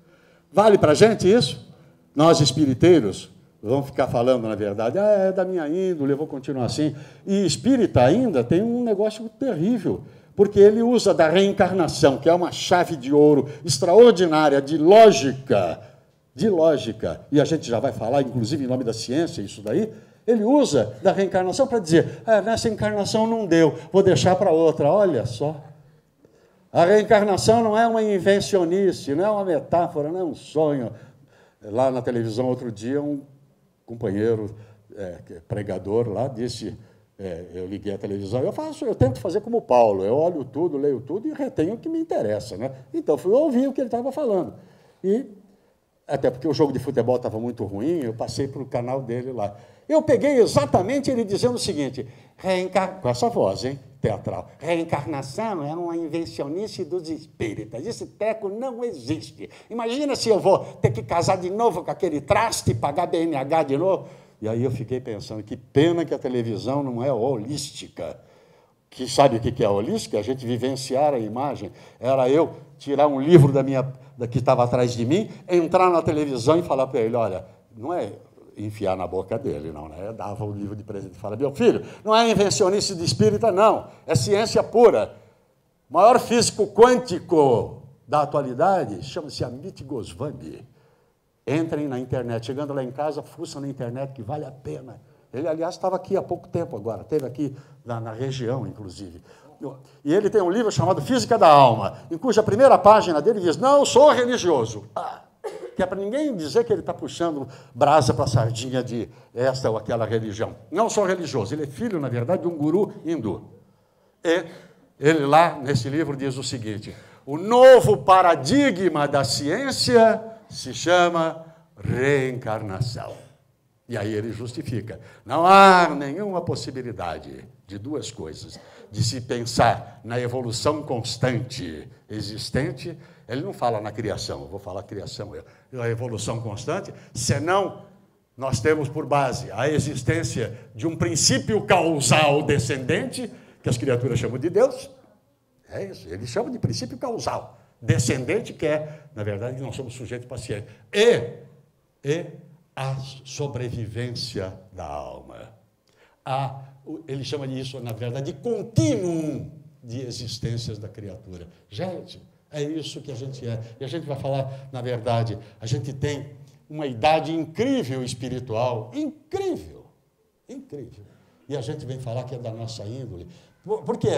Vale para a gente isso? Nós, espiriteiros, vamos ficar falando, na verdade, é da minha índole, eu vou continuar assim. E espírita ainda tem um negócio terrível, porque ele usa da reencarnação, que é uma chave de ouro extraordinária de lógica, e a gente já vai falar, inclusive, em nome da ciência, isso daí, ele usa da reencarnação para dizer, nessa encarnação não deu, vou deixar para outra. Olha só, a reencarnação não é uma invencionice, não é uma metáfora, não é um sonho. Lá na televisão, outro dia, um companheiro pregador lá disse, eu liguei a televisão, eu tento fazer como o Paulo, eu olho tudo, leio tudo e retenho o que me interessa, né? Então, fui ouvir o que ele estava falando. E, até porque o jogo de futebol estava muito ruim, eu passei para o canal dele lá. Eu peguei exatamente ele dizendo o seguinte, com essa voz, hein, teatral, reencarnação é uma invencionice dos espíritas, esse teco não existe. Imagina se eu vou ter que casar de novo com aquele traste e pagar BNH de novo. E aí eu fiquei pensando, que pena que a televisão não é holística. Que sabe o que é holística? A gente vivenciar a imagem. Era eu tirar um livro que estava atrás de mim, entrar na televisão e falar para ele, olha, não é enfiar na boca dele, não, né? Eu dava o livro de presente e falava, meu filho, não é invencionice de espírita, não, é ciência pura. O maior físico quântico da atualidade chama-se Amit Goswami. Entrem na internet, chegando lá em casa, fuçam na internet, que vale a pena. Ele, aliás, estava aqui há pouco tempo agora, esteve aqui na região, inclusive. E ele tem um livro chamado Física da Alma, em cuja primeira página dele diz, não sou religioso. Que é para ninguém dizer que ele está puxando brasa para a sardinha de esta ou aquela religião. Não sou religioso, ele é filho, na verdade, de um guru hindu. E ele lá, nesse livro, diz o seguinte, o novo paradigma da ciência se chama reencarnação. E aí ele justifica. Não há nenhuma possibilidade de duas coisas. De se pensar na evolução constante existente, ele não fala na criação, eu vou falar criação, a evolução constante, senão nós temos por base a existência de um princípio causal descendente, que as criaturas chamam de Deus. É isso, eles chamam de princípio causal. Descendente, que é, na verdade, nós somos sujeitos pacientes. E a sobrevivência da alma. Ele chama disso, na verdade, de contínuo de existências da criatura. Gente, é isso que a gente é. E a gente vai falar, na verdade, a gente tem uma idade incrível espiritual. Incrível. Incrível. E a gente vem falar que é da nossa índole. Porque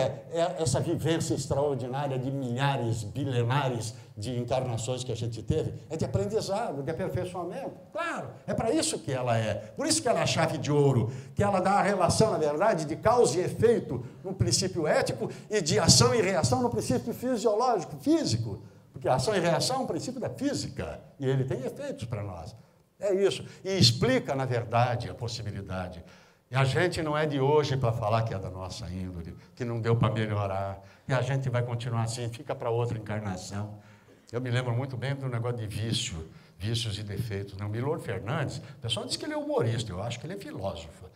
essa vivência extraordinária de milhares, bilenares de encarnações que a gente teve é de aprendizado, de aperfeiçoamento. Claro, é para isso que ela é. Por isso que ela é a chave de ouro, que ela dá a relação, na verdade, de causa e efeito no princípio ético e de ação e reação no princípio fisiológico, físico. Porque a ação e reação é um princípio da física e ele tem efeitos para nós. É isso. E explica, na verdade, a possibilidade. E a gente não é de hoje para falar que é da nossa índole, que não deu para melhorar, e a gente vai continuar assim, fica para outra encarnação. Eu me lembro muito bem do negócio de vícios e defeitos. O Milor Fernandes, o pessoal diz que ele é humorista, eu acho que ele é filósofo.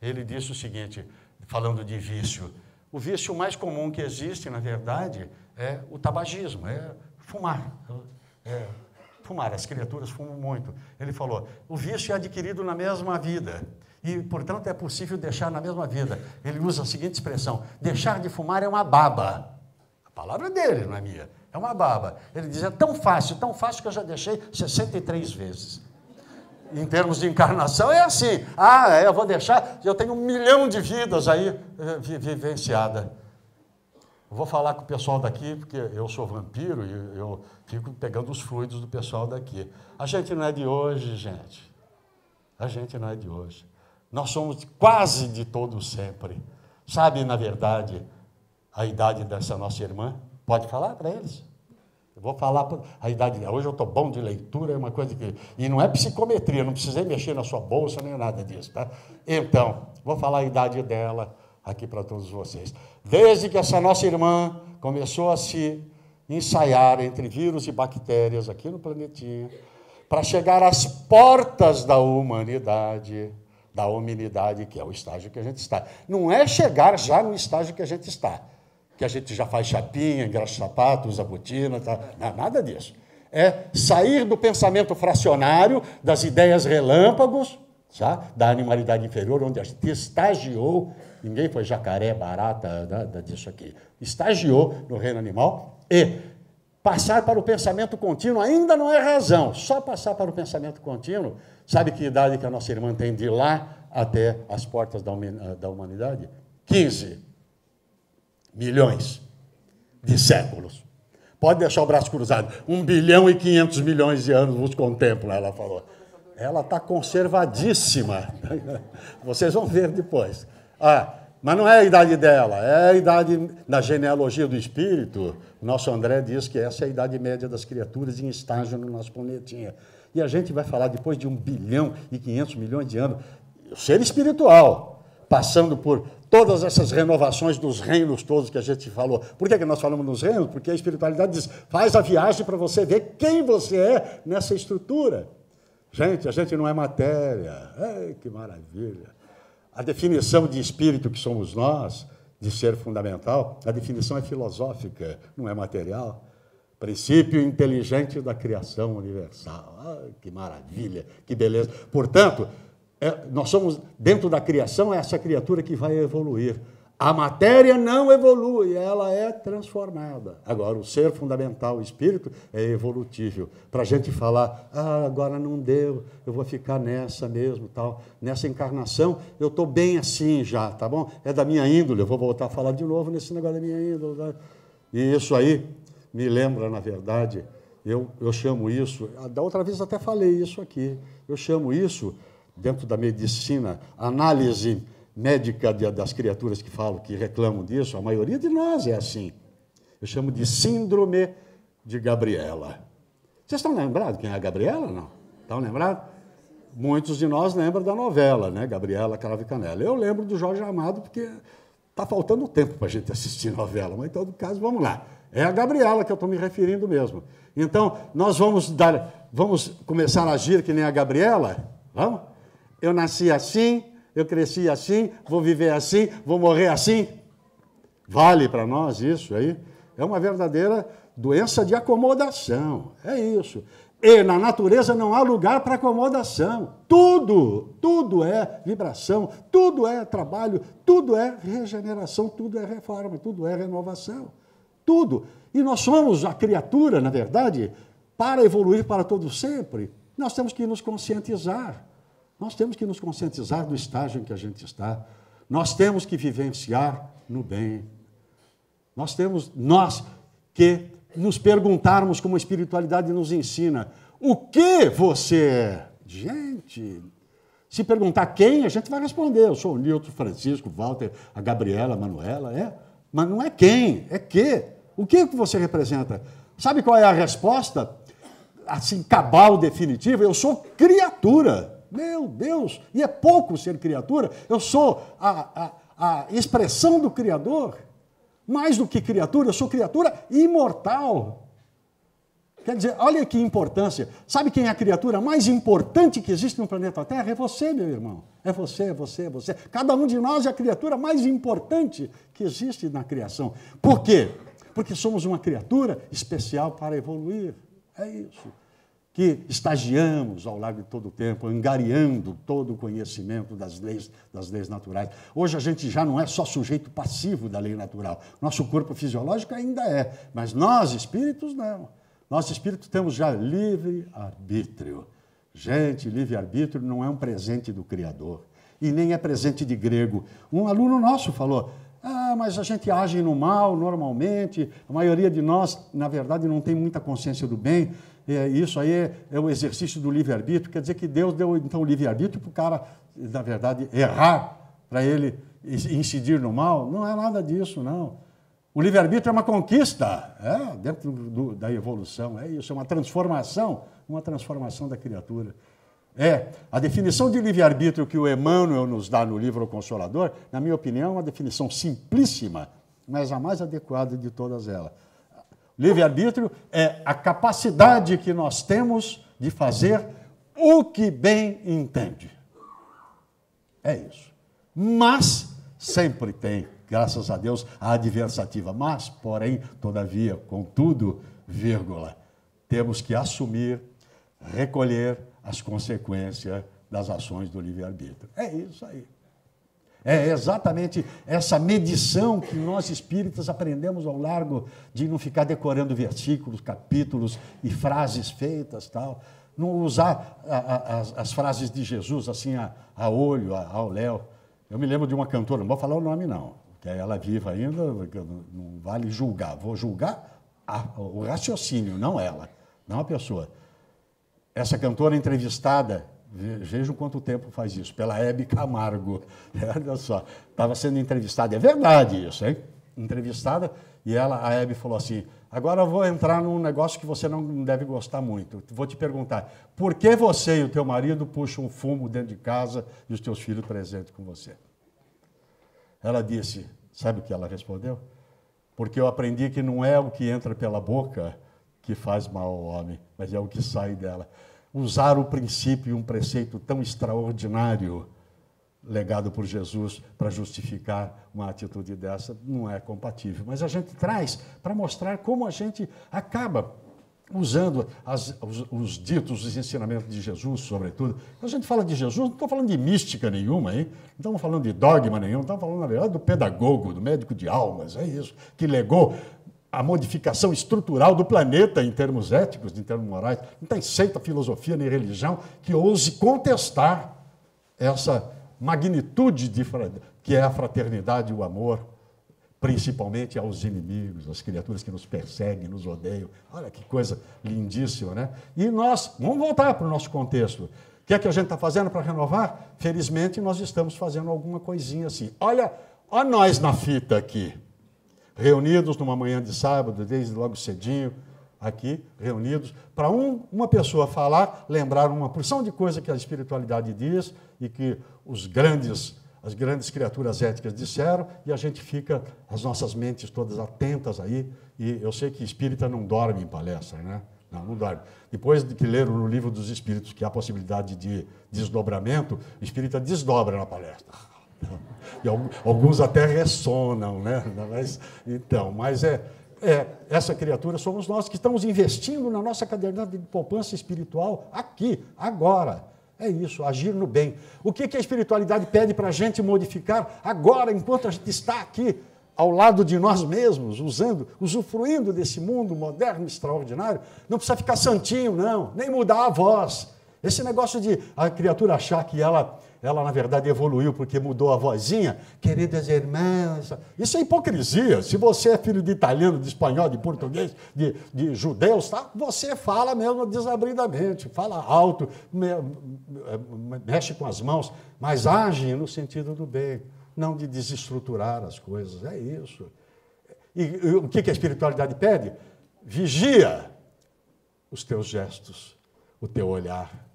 Ele disse o seguinte, falando de vício, o vício mais comum que existe, na verdade, é o tabagismo, é fumar. Fumar, as criaturas fumam muito. Ele falou, o vício é adquirido na mesma vida. E, portanto, é possível deixar na mesma vida. Ele usa a seguinte expressão, deixar de fumar é uma baba. A palavra dele, não é minha. É uma baba. Ele diz, é tão fácil que eu já deixei 63 vezes. Em termos de encarnação, é assim. Eu vou deixar, eu tenho 1 milhão de vidas aí vivenciada. Eu vou falar com o pessoal daqui, porque eu sou vampiro e eu fico pegando os fluidos do pessoal daqui. A gente não é de hoje, gente. A gente não é de hoje. Nós somos quase de todo sempre. Sabe, na verdade, a idade dessa nossa irmã? Pode falar para eles? Eu vou falar a idade dela. Hoje eu estou bom de leitura, é uma coisa que... E não é psicometria, não precisei mexer na sua bolsa, nem nada disso, tá? Então, vou falar a idade dela aqui para todos vocês. Desde que essa nossa irmã começou a se ensaiar entre vírus e bactérias aqui no planetinha, para chegar às portas da humanidade, da hominidade, que é o estágio que a gente está. Não é chegar já no estágio que a gente está, que a gente já faz chapinha, engraxa sapato, usa botina, tá? Não, nada disso. É sair do pensamento fracionário, das ideias relâmpagos, tá? Da animalidade inferior, onde a gente estagiou, ninguém foi jacaré, barata, nada disso aqui, estagiou no reino animal e passar para o pensamento contínuo ainda não é razão, só passar para o pensamento contínuo. Sabe que idade que a nossa irmã tem de lá até as portas da humanidade? 15 milhões de séculos. Pode deixar o braço cruzado. 1 bilhão e 500 milhões de anos vos contemplam, ela falou. Ela está conservadíssima. Vocês vão ver depois. Mas não é a idade dela, é a idade da genealogia do espírito. O nosso André diz que essa é a idade média das criaturas em estágio no nosso planetinha. E a gente vai falar depois de 1 bilhão e 500 milhões de anos, o ser espiritual, passando por todas essas renovações dos reinos todos que a gente falou. Por que nós falamos nos reinos? Porque a espiritualidade diz, faz a viagem para você ver quem você é nessa estrutura. Gente, a gente não é matéria. Que maravilha. A definição de espírito que somos nós, de ser fundamental, a definição é filosófica, não é material. Princípio inteligente da criação universal. Que maravilha, que beleza. Portanto, nós somos, dentro da criação, essa criatura que vai evoluir. A matéria não evolui, ela é transformada. Agora, o ser fundamental, o espírito, é evolutível. Para a gente falar, agora não deu, eu vou ficar nessa mesmo, tal. Nessa encarnação, eu estou bem assim já, tá bom? É da minha índole, eu vou voltar a falar de novo nesse negócio da minha índole. Tá? E isso aí me lembra, na verdade, eu chamo isso, da outra vez até falei isso aqui, eu chamo isso, dentro da medicina, análise médica das criaturas que falam, que reclamam disso, a maioria de nós é assim. Eu chamo de síndrome de Gabriela. Vocês estão lembrados quem é a Gabriela, não? Estão lembrados? Muitos de nós lembram da novela, né? Gabriela, Cravo e Canela. Eu lembro do Jorge Amado, porque está faltando tempo para a gente assistir novela, mas em todo caso, vamos lá. É a Gabriela que eu estou me referindo mesmo. Então, nós vamos começar a agir que nem a Gabriela? Vamos? Eu nasci assim, eu cresci assim, vou viver assim, vou morrer assim. Vale para nós isso aí? É uma verdadeira doença de acomodação. É isso. E na natureza não há lugar para acomodação. Tudo é vibração, tudo é trabalho, tudo é regeneração, tudo é reforma, tudo é renovação. Tudo. E nós somos a criatura, na verdade, para evoluir para todo sempre, nós temos que nos conscientizar. Nós temos que nos conscientizar do estágio em que a gente está. Nós temos que vivenciar no bem. Nós que nos perguntarmos como a espiritualidade nos ensina, o que você é? Gente, se perguntar quem, a gente vai responder. Eu sou o Nilton, Francisco, Walter, a Gabriela, a Manuela, mas não é quem, é que. O que você representa? Sabe qual é a resposta? Assim, cabal, definitiva, eu sou criatura. Meu Deus, e é pouco ser criatura. Eu sou a expressão do Criador. Mais do que criatura, eu sou criatura imortal. Quer dizer, olha que importância. Sabe quem é a criatura mais importante que existe no planeta Terra? É você, meu irmão. É você, é você, é você. Cada um de nós é a criatura mais importante que existe na criação. Por quê? Porque somos uma criatura especial para evoluir. É isso. Que estagiamos ao longo de todo o tempo, angariando todo o conhecimento das leis naturais. Hoje a gente já não é só sujeito passivo da lei natural. Nosso corpo fisiológico ainda é, mas nós, espíritos, não. Nós, espíritos, temos já livre-arbítrio. Gente, livre-arbítrio não é um presente do Criador, e nem é presente de grego. Um aluno nosso falou, mas a gente age no mal normalmente, a maioria de nós, na verdade, não tem muita consciência do bem. Isso aí é o exercício do livre-arbítrio, quer dizer que Deus deu, então, o livre-arbítrio para o cara, na verdade, errar, para ele incidir no mal. Não é nada disso, não. O livre-arbítrio é uma conquista, dentro da evolução, é isso, é uma transformação da criatura. A definição de livre-arbítrio que o Emmanuel nos dá no livro O Consolador, na minha opinião, é uma definição simplíssima, mas a mais adequada de todas elas. Livre-arbítrio é a capacidade que nós temos de fazer o que bem entende. É isso. Mas sempre tem, graças a Deus, a adversativa. Mas, porém, todavia, contudo, vírgula, temos que assumir, recolher as consequências das ações do livre-arbítrio. É isso aí. É exatamente essa medição que nós espíritas aprendemos ao largo de não ficar decorando versículos, capítulos e frases feitas, tal. Não usar as frases de Jesus assim a olho, ao léu. Eu me lembro de uma cantora, não vou falar o nome não, porque ela é viva ainda, não vale julgar. Vou julgar o raciocínio, não ela, não a pessoa. Essa cantora entrevistada, vejam quanto tempo faz isso, pela Hebe Camargo. Olha só, estava sendo entrevistada, é verdade isso, hein? Entrevistada, e a Hebe falou assim, agora eu vou entrar num negócio que você não deve gostar muito. Vou te perguntar, por que você e o teu marido puxam fumo dentro de casa e os teus filhos presentes com você? Ela disse, sabe o que ela respondeu? Porque eu aprendi que não é o que entra pela boca que faz mal ao homem, mas é o que sai dela. Usar o princípio e um preceito tão extraordinário legado por Jesus para justificar uma atitude dessa não é compatível. Mas a gente traz para mostrar como a gente acaba usando os ditos, os ensinamentos de Jesus, sobretudo. Quando a gente fala de Jesus, não estou falando de mística nenhuma, hein? Não estamos falando de dogma nenhum, estamos falando, na verdade, do pedagogo, do médico de almas, é isso, que legou a modificação estrutural do planeta em termos éticos, em termos morais. Não tem seita, filosofia nem religião que ouse contestar essa magnitude que é a fraternidade e o amor, principalmente aos inimigos, às criaturas que nos perseguem, nos odeiam. Olha que coisa lindíssima, né? E nós, vamos voltar para o nosso contexto. O que é que a gente está fazendo para renovar? Felizmente, nós estamos fazendo alguma coisinha assim. Olha nós na fita aqui. Reunidos numa manhã de sábado, desde logo cedinho, aqui, reunidos, para uma pessoa falar, lembrar uma porção de coisa que a espiritualidade diz e que as grandes criaturas éticas disseram, e a gente fica, as nossas mentes todas atentas aí, e eu sei que espírita não dorme em palestra, né? Não dorme. Depois de que leram no livro dos espíritos que há possibilidade de desdobramento, o espírita desdobra na palestra. E alguns até ressonam, né? Mas essa criatura somos nós que estamos investindo na nossa caderneta de poupança espiritual aqui, agora. É isso, agir no bem. O que a espiritualidade pede para a gente modificar agora, enquanto a gente está aqui, ao lado de nós mesmos, usufruindo desse mundo moderno, extraordinário? Não precisa ficar santinho, não, nem mudar a voz. Esse negócio de a criatura achar que ela na verdade, evoluiu porque mudou a vozinha, queridas irmãs, isso é hipocrisia. Se você é filho de italiano, de espanhol, de português, de judeus, tá? Você fala mesmo desabridamente, fala alto, mexe com as mãos, mas age no sentido do bem, não de desestruturar as coisas, é isso. E o que a espiritualidade pede? Vigia os teus gestos, o teu olhar,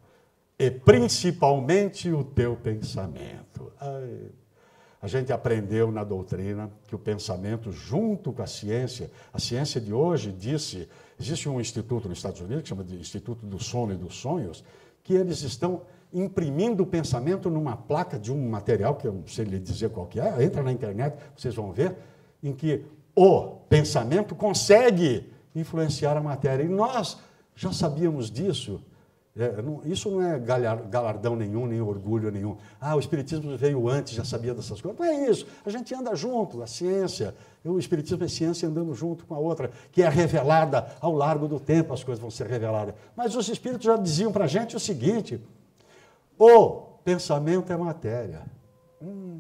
e principalmente o teu pensamento. A gente aprendeu na doutrina que o pensamento, junto com a ciência de hoje disse, existe um instituto nos Estados Unidos, que chama de Instituto do Sono e dos Sonhos, que eles estão imprimindo o pensamento numa placa de um material, que eu não sei lhe dizer qual que é, entra na internet, vocês vão ver, em que o pensamento consegue influenciar a matéria. E nós já sabíamos disso. Isso não é galardão nenhum, nem orgulho nenhum. O Espiritismo veio antes, já sabia dessas coisas. Não é isso. A gente anda junto, a ciência. O Espiritismo é ciência andando junto com a outra, que é revelada ao largo do tempo, as coisas vão ser reveladas. Mas os Espíritos já diziam para a gente o seguinte: o pensamento é matéria.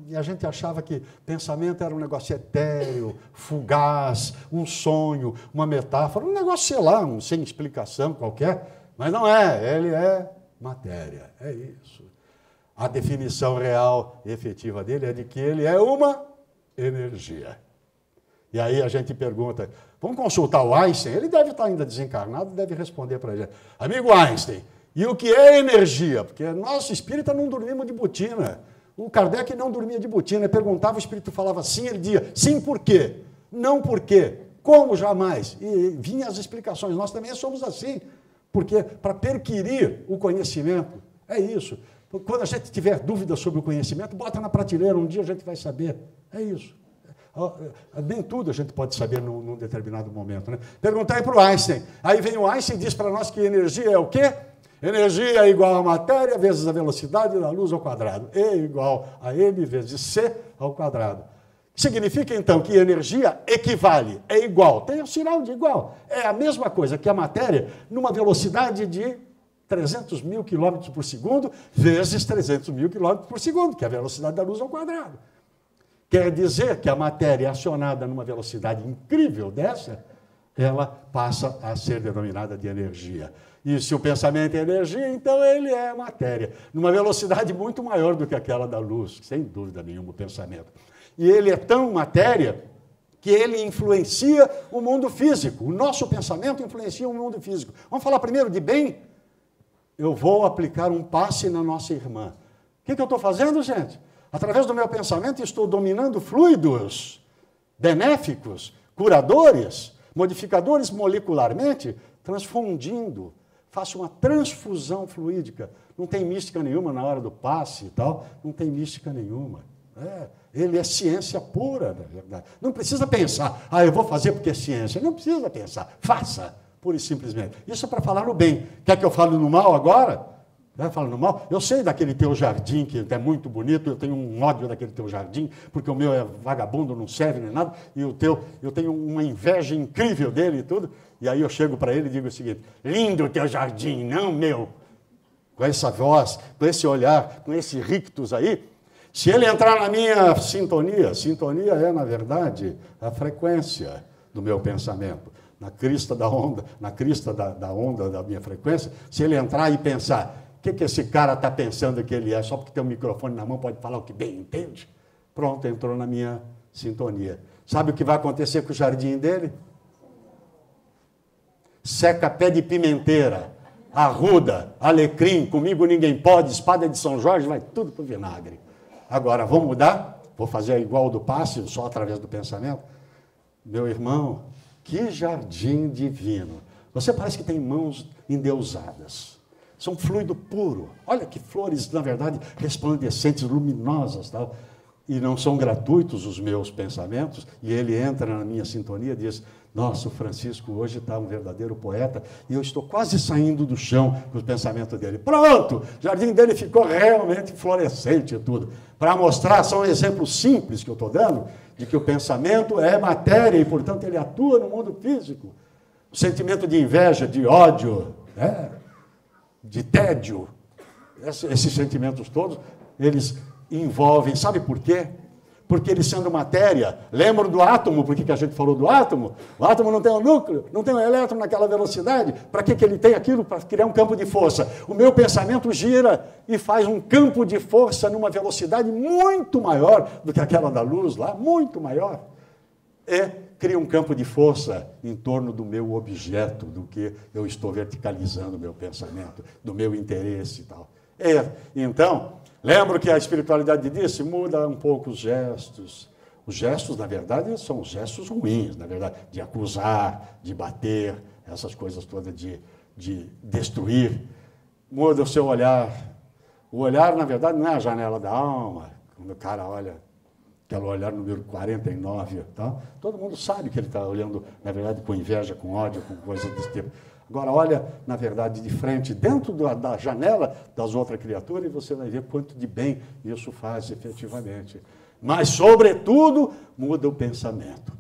E a gente achava que pensamento era um negócio etéreo, fugaz, um sonho, uma metáfora, um negócio, sei lá, sem explicação qualquer. Mas não é, ele é matéria, é isso. A definição real e efetiva dele é de que ele é uma energia. E aí a gente pergunta, vamos consultar o Einstein? Ele deve estar ainda desencarnado, deve responder para a gente. Amigo Einstein, e o que é energia? Porque nós, espírita, não dormimos de botina. O Kardec não dormia de botina, ele perguntava, o espírito falava sim, ele dizia sim por quê? Não por quê? Como jamais? E vinham as explicações, nós também somos assim. Porque para perquirir o conhecimento, é isso. Quando a gente tiver dúvida sobre o conhecimento, bota na prateleira, um dia a gente vai saber. É isso. Nem tudo a gente pode saber num determinado momento. Né? Perguntar aí para o Einstein. Aí vem o Einstein e diz para nós que energia é o quê? Energia é igual a matéria vezes a velocidade da luz ao quadrado. E igual a m vezes c ao quadrado. Significa, então, que energia equivale, é igual, tem o sinal de igual. É a mesma coisa que a matéria numa velocidade de 300 mil quilômetros por segundo vezes 300 mil quilômetros por segundo, que é a velocidade da luz ao quadrado. Quer dizer que a matéria acionada numa velocidade incrível dessa, ela passa a ser denominada de energia. E se o pensamento é energia, então ele é matéria, numa velocidade muito maior do que aquela da luz, sem dúvida nenhuma, o pensamento. E ele é tão matéria que ele influencia o mundo físico. O nosso pensamento influencia o mundo físico. Vamos falar primeiro de bem? Eu vou aplicar um passe na nossa irmã. O que eu estou fazendo, gente? Através do meu pensamento, estou dominando fluidos benéficos, curadores, modificadores molecularmente, transfundindo. Faço uma transfusão fluídica. Não tem mística nenhuma na hora do passe e tal. Não tem mística nenhuma. Ele é ciência pura, na verdade. Não precisa pensar, eu vou fazer porque é ciência. Não precisa pensar, faça, pura e simplesmente. Isso é para falar no bem. Quer que eu fale no mal agora? Falo no mal? Eu sei daquele teu jardim, que é muito bonito, eu tenho um ódio daquele teu jardim, porque o meu é vagabundo, não serve nem nada, e o teu, eu tenho uma inveja incrível dele e tudo. E aí eu chego para ele e digo o seguinte: lindo o teu jardim, não meu. Com essa voz, com esse olhar, com esse rictus aí, se ele entrar na minha sintonia é, na verdade, a frequência do meu pensamento, na crista da onda, da onda da minha frequência, se ele entrar e pensar, o que esse cara está pensando que ele é, só porque tem um microfone na mão pode falar o que bem entende? Pronto, entrou na minha sintonia. Sabe o que vai acontecer com o jardim dele? Seca pé de pimenteira, arruda, alecrim, comigo ninguém pode, espada de São Jorge, vai tudo para o vinagre. Agora, vou mudar? Vou fazer igual do passe, só através do pensamento? Meu irmão, que jardim divino. Você parece que tem mãos endeusadas. São fluido puro. Olha que flores, na verdade, resplandecentes, luminosas, tal. E não são gratuitos os meus pensamentos. E ele entra na minha sintonia e diz: nossa, o Francisco hoje está um verdadeiro poeta e eu estou quase saindo do chão com o pensamento dele. Pronto! O jardim dele ficou realmente florescente e tudo. Para mostrar, são exemplos simples que eu estou dando, de que o pensamento é matéria e, portanto, ele atua no mundo físico. O sentimento de inveja, de ódio, de tédio, esses sentimentos todos, eles envolvem, sabe por quê? Porque eles sendo matéria, lembram do átomo, por que a gente falou do átomo? O átomo não tem um núcleo, não tem um elétron naquela velocidade, para que ele tem aquilo? Para criar um campo de força. O meu pensamento gira e faz um campo de força numa velocidade muito maior do que aquela da luz lá, muito maior. Cria um campo de força em torno do meu objeto, do que eu estou verticalizando o meu pensamento, do meu interesse e tal. Então, lembro que a espiritualidade disse, muda um pouco os gestos. Os gestos, na verdade, são gestos ruins, na verdade, de acusar, de bater, essas coisas todas de destruir. Muda o seu olhar. O olhar, na verdade, não é a janela da alma. Quando o cara olha, aquele olhar número 49, tá? Todo mundo sabe que ele está olhando, na verdade, com inveja, com ódio, com coisas desse tipo. Agora, olha, na verdade, de frente, dentro da janela das outras criaturas, e você vai ver quanto de bem isso faz efetivamente. Mas, sobretudo, muda o pensamento.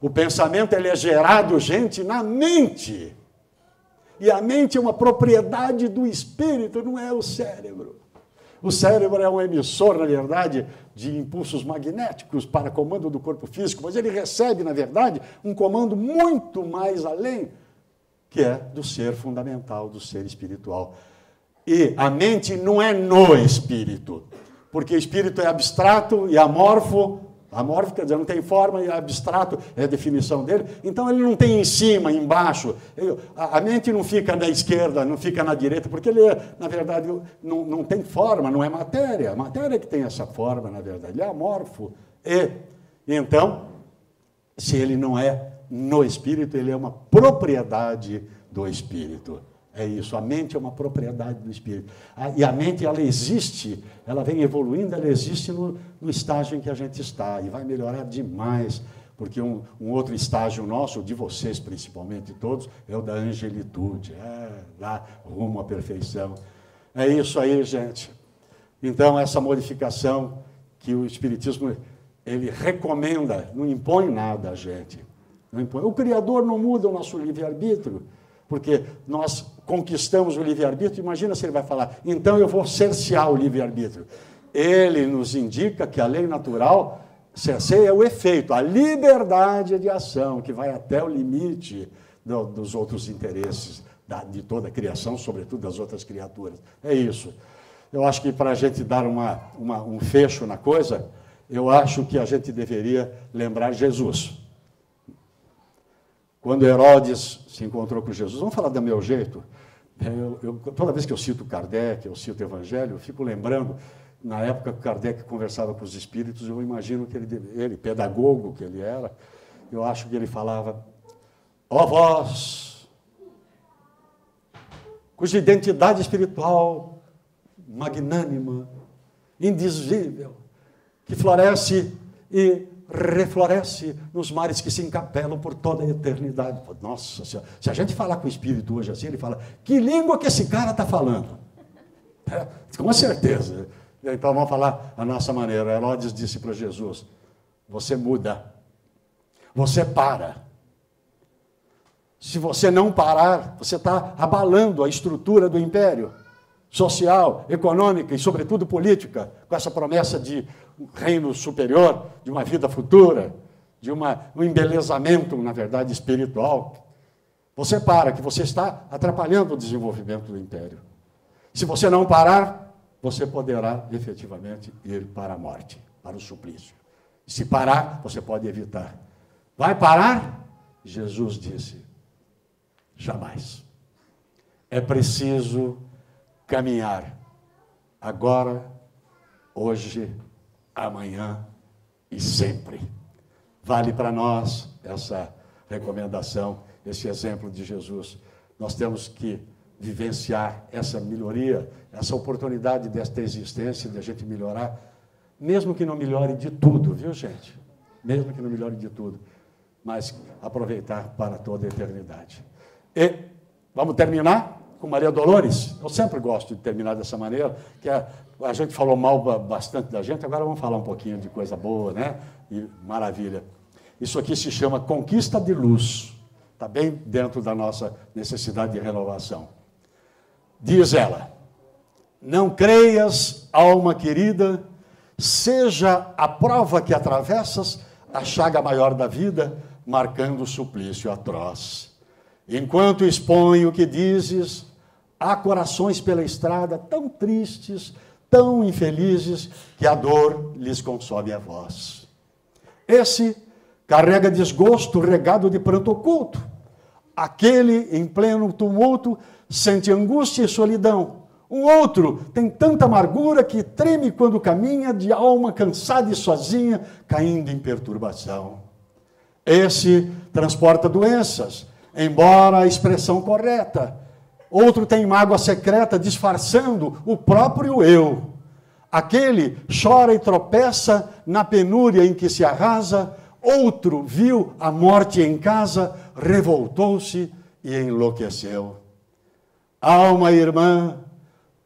O pensamento ele é gerado, gente, na mente. E a mente é uma propriedade do espírito, não é o cérebro. O cérebro é um emissor, na verdade, de impulsos magnéticos para comando do corpo físico, mas ele recebe, na verdade, um comando muito mais além, que é do ser fundamental, do ser espiritual. E a mente não é no espírito, porque o espírito é abstrato e amorfo, quer dizer, não tem forma, e abstrato é a definição dele, então ele não tem em cima, embaixo. A mente não fica na esquerda, não fica na direita, porque ele, na verdade, não tem forma, não é matéria. A matéria que tem essa forma, na verdade, ele é amorfo. E então, se ele não é no espírito, ele é uma propriedade do espírito. É isso, a mente é uma propriedade do espírito. E a mente, ela existe, ela vem evoluindo, ela existe no estágio em que a gente está, e vai melhorar demais, porque um outro estágio nosso, de vocês principalmente todos, é o da angelitude, lá rumo à perfeição. É isso aí, gente. Então, essa modificação que o Espiritismo, ele recomenda, não impõe nada a gente. Não impõe. O Criador não muda o nosso livre-arbítrio, porque nós conquistamos o livre-arbítrio. Imagina se ele vai falar, então eu vou cercear o livre-arbítrio. Ele nos indica que a lei natural, cerceia o efeito, a liberdade de ação, que vai até o limite dos outros interesses, de toda a criação, sobretudo das outras criaturas. É isso. Eu acho que para a gente dar um fecho na coisa, eu acho que a gente deveria lembrar Jesus. Quando Herodes se encontrou com Jesus, vamos falar do meu jeito, toda vez que eu cito Kardec, eu cito o Evangelho, eu fico lembrando, na época que Kardec conversava com os espíritos, eu imagino que ele, pedagogo que ele era, eu acho que ele falava, ó vós, cuja identidade espiritual magnânima, indizível, que floresce e refloresce nos mares que se encapelam por toda a eternidade. Nossa Senhora, se a gente falar com o Espírito hoje assim, ele fala, que língua que esse cara está falando? Com certeza. Então vamos falar a nossa maneira. Herodes disse para Jesus, você muda, você para. Se você não parar, você está abalando a estrutura do império social, econômica e, sobretudo, política, com essa promessa de um reino superior, de uma vida futura, de um embelezamento, na verdade, espiritual. Você para, que você está atrapalhando o desenvolvimento do império. Se você não parar, você poderá, efetivamente, ir para a morte, para o suplício. Se parar, você pode evitar. Vai parar? Jesus disse, jamais. É preciso caminhar agora, hoje, amanhã e sempre. Vale para nós essa recomendação, esse exemplo de Jesus. Nós temos que vivenciar essa melhoria, essa oportunidade desta existência, de a gente melhorar, mesmo que não melhore de tudo, viu, gente? Mesmo que não melhore de tudo, mas aproveitar para toda a eternidade. E vamos terminar com Maria Dolores. Eu sempre gosto de terminar dessa maneira, que a gente falou mal bastante da gente, agora vamos falar um pouquinho de coisa boa, né? E maravilha. Isso aqui se chama Conquista de Luz. Está bem dentro da nossa necessidade de renovação. Diz ela: não creias, alma querida, seja a prova que atravessas a chaga maior da vida, marcando o suplício atroz. Enquanto expõe o que dizes, há corações pela estrada tão tristes, tão infelizes, que a dor lhes consome a voz. Esse carrega desgosto regado de pranto oculto. Aquele, em pleno tumulto, sente angústia e solidão. O outro tem tanta amargura que treme quando caminha, de alma cansada e sozinha, caindo em perturbação. Esse transporta doenças, embora a expressão correta. Outro tem mágoa secreta, disfarçando o próprio eu. Aquele chora e tropeça na penúria em que se arrasa. Outro viu a morte em casa, revoltou-se e enlouqueceu. Alma irmã,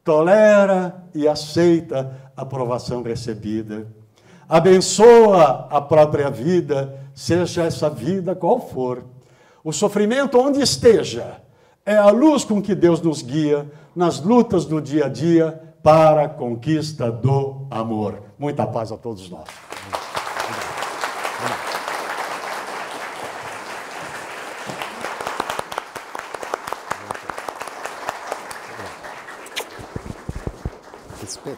tolera e aceita a provação recebida. Abençoa a própria vida, seja essa vida qual for. O sofrimento onde esteja é a luz com que Deus nos guia nas lutas do dia a dia para a conquista do amor. Muita paz a todos nós.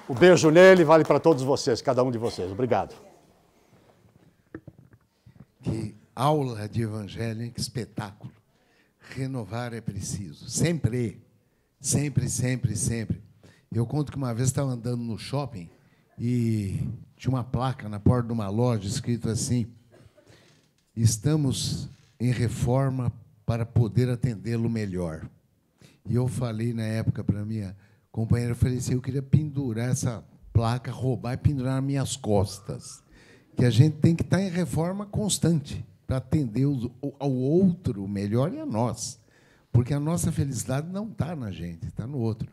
O beijo nele vale para todos vocês, cada um de vocês. Obrigado. Que aula de evangelho, hein? Que espetáculo. Renovar é preciso. Sempre, sempre, sempre, sempre. Eu conto que uma vez estava andando no shopping e tinha uma placa na porta de uma loja escrito assim: estamos em reforma para poder atendê-lo melhor. E eu falei na época para minha companheira, eu falei assim, eu queria pendurar essa placa, roubar e pendurar nas minhas costas. Que a gente tem que estar em reforma constante para atender ao outro melhor e a nós. Porque a nossa felicidade não está na gente, está no outro.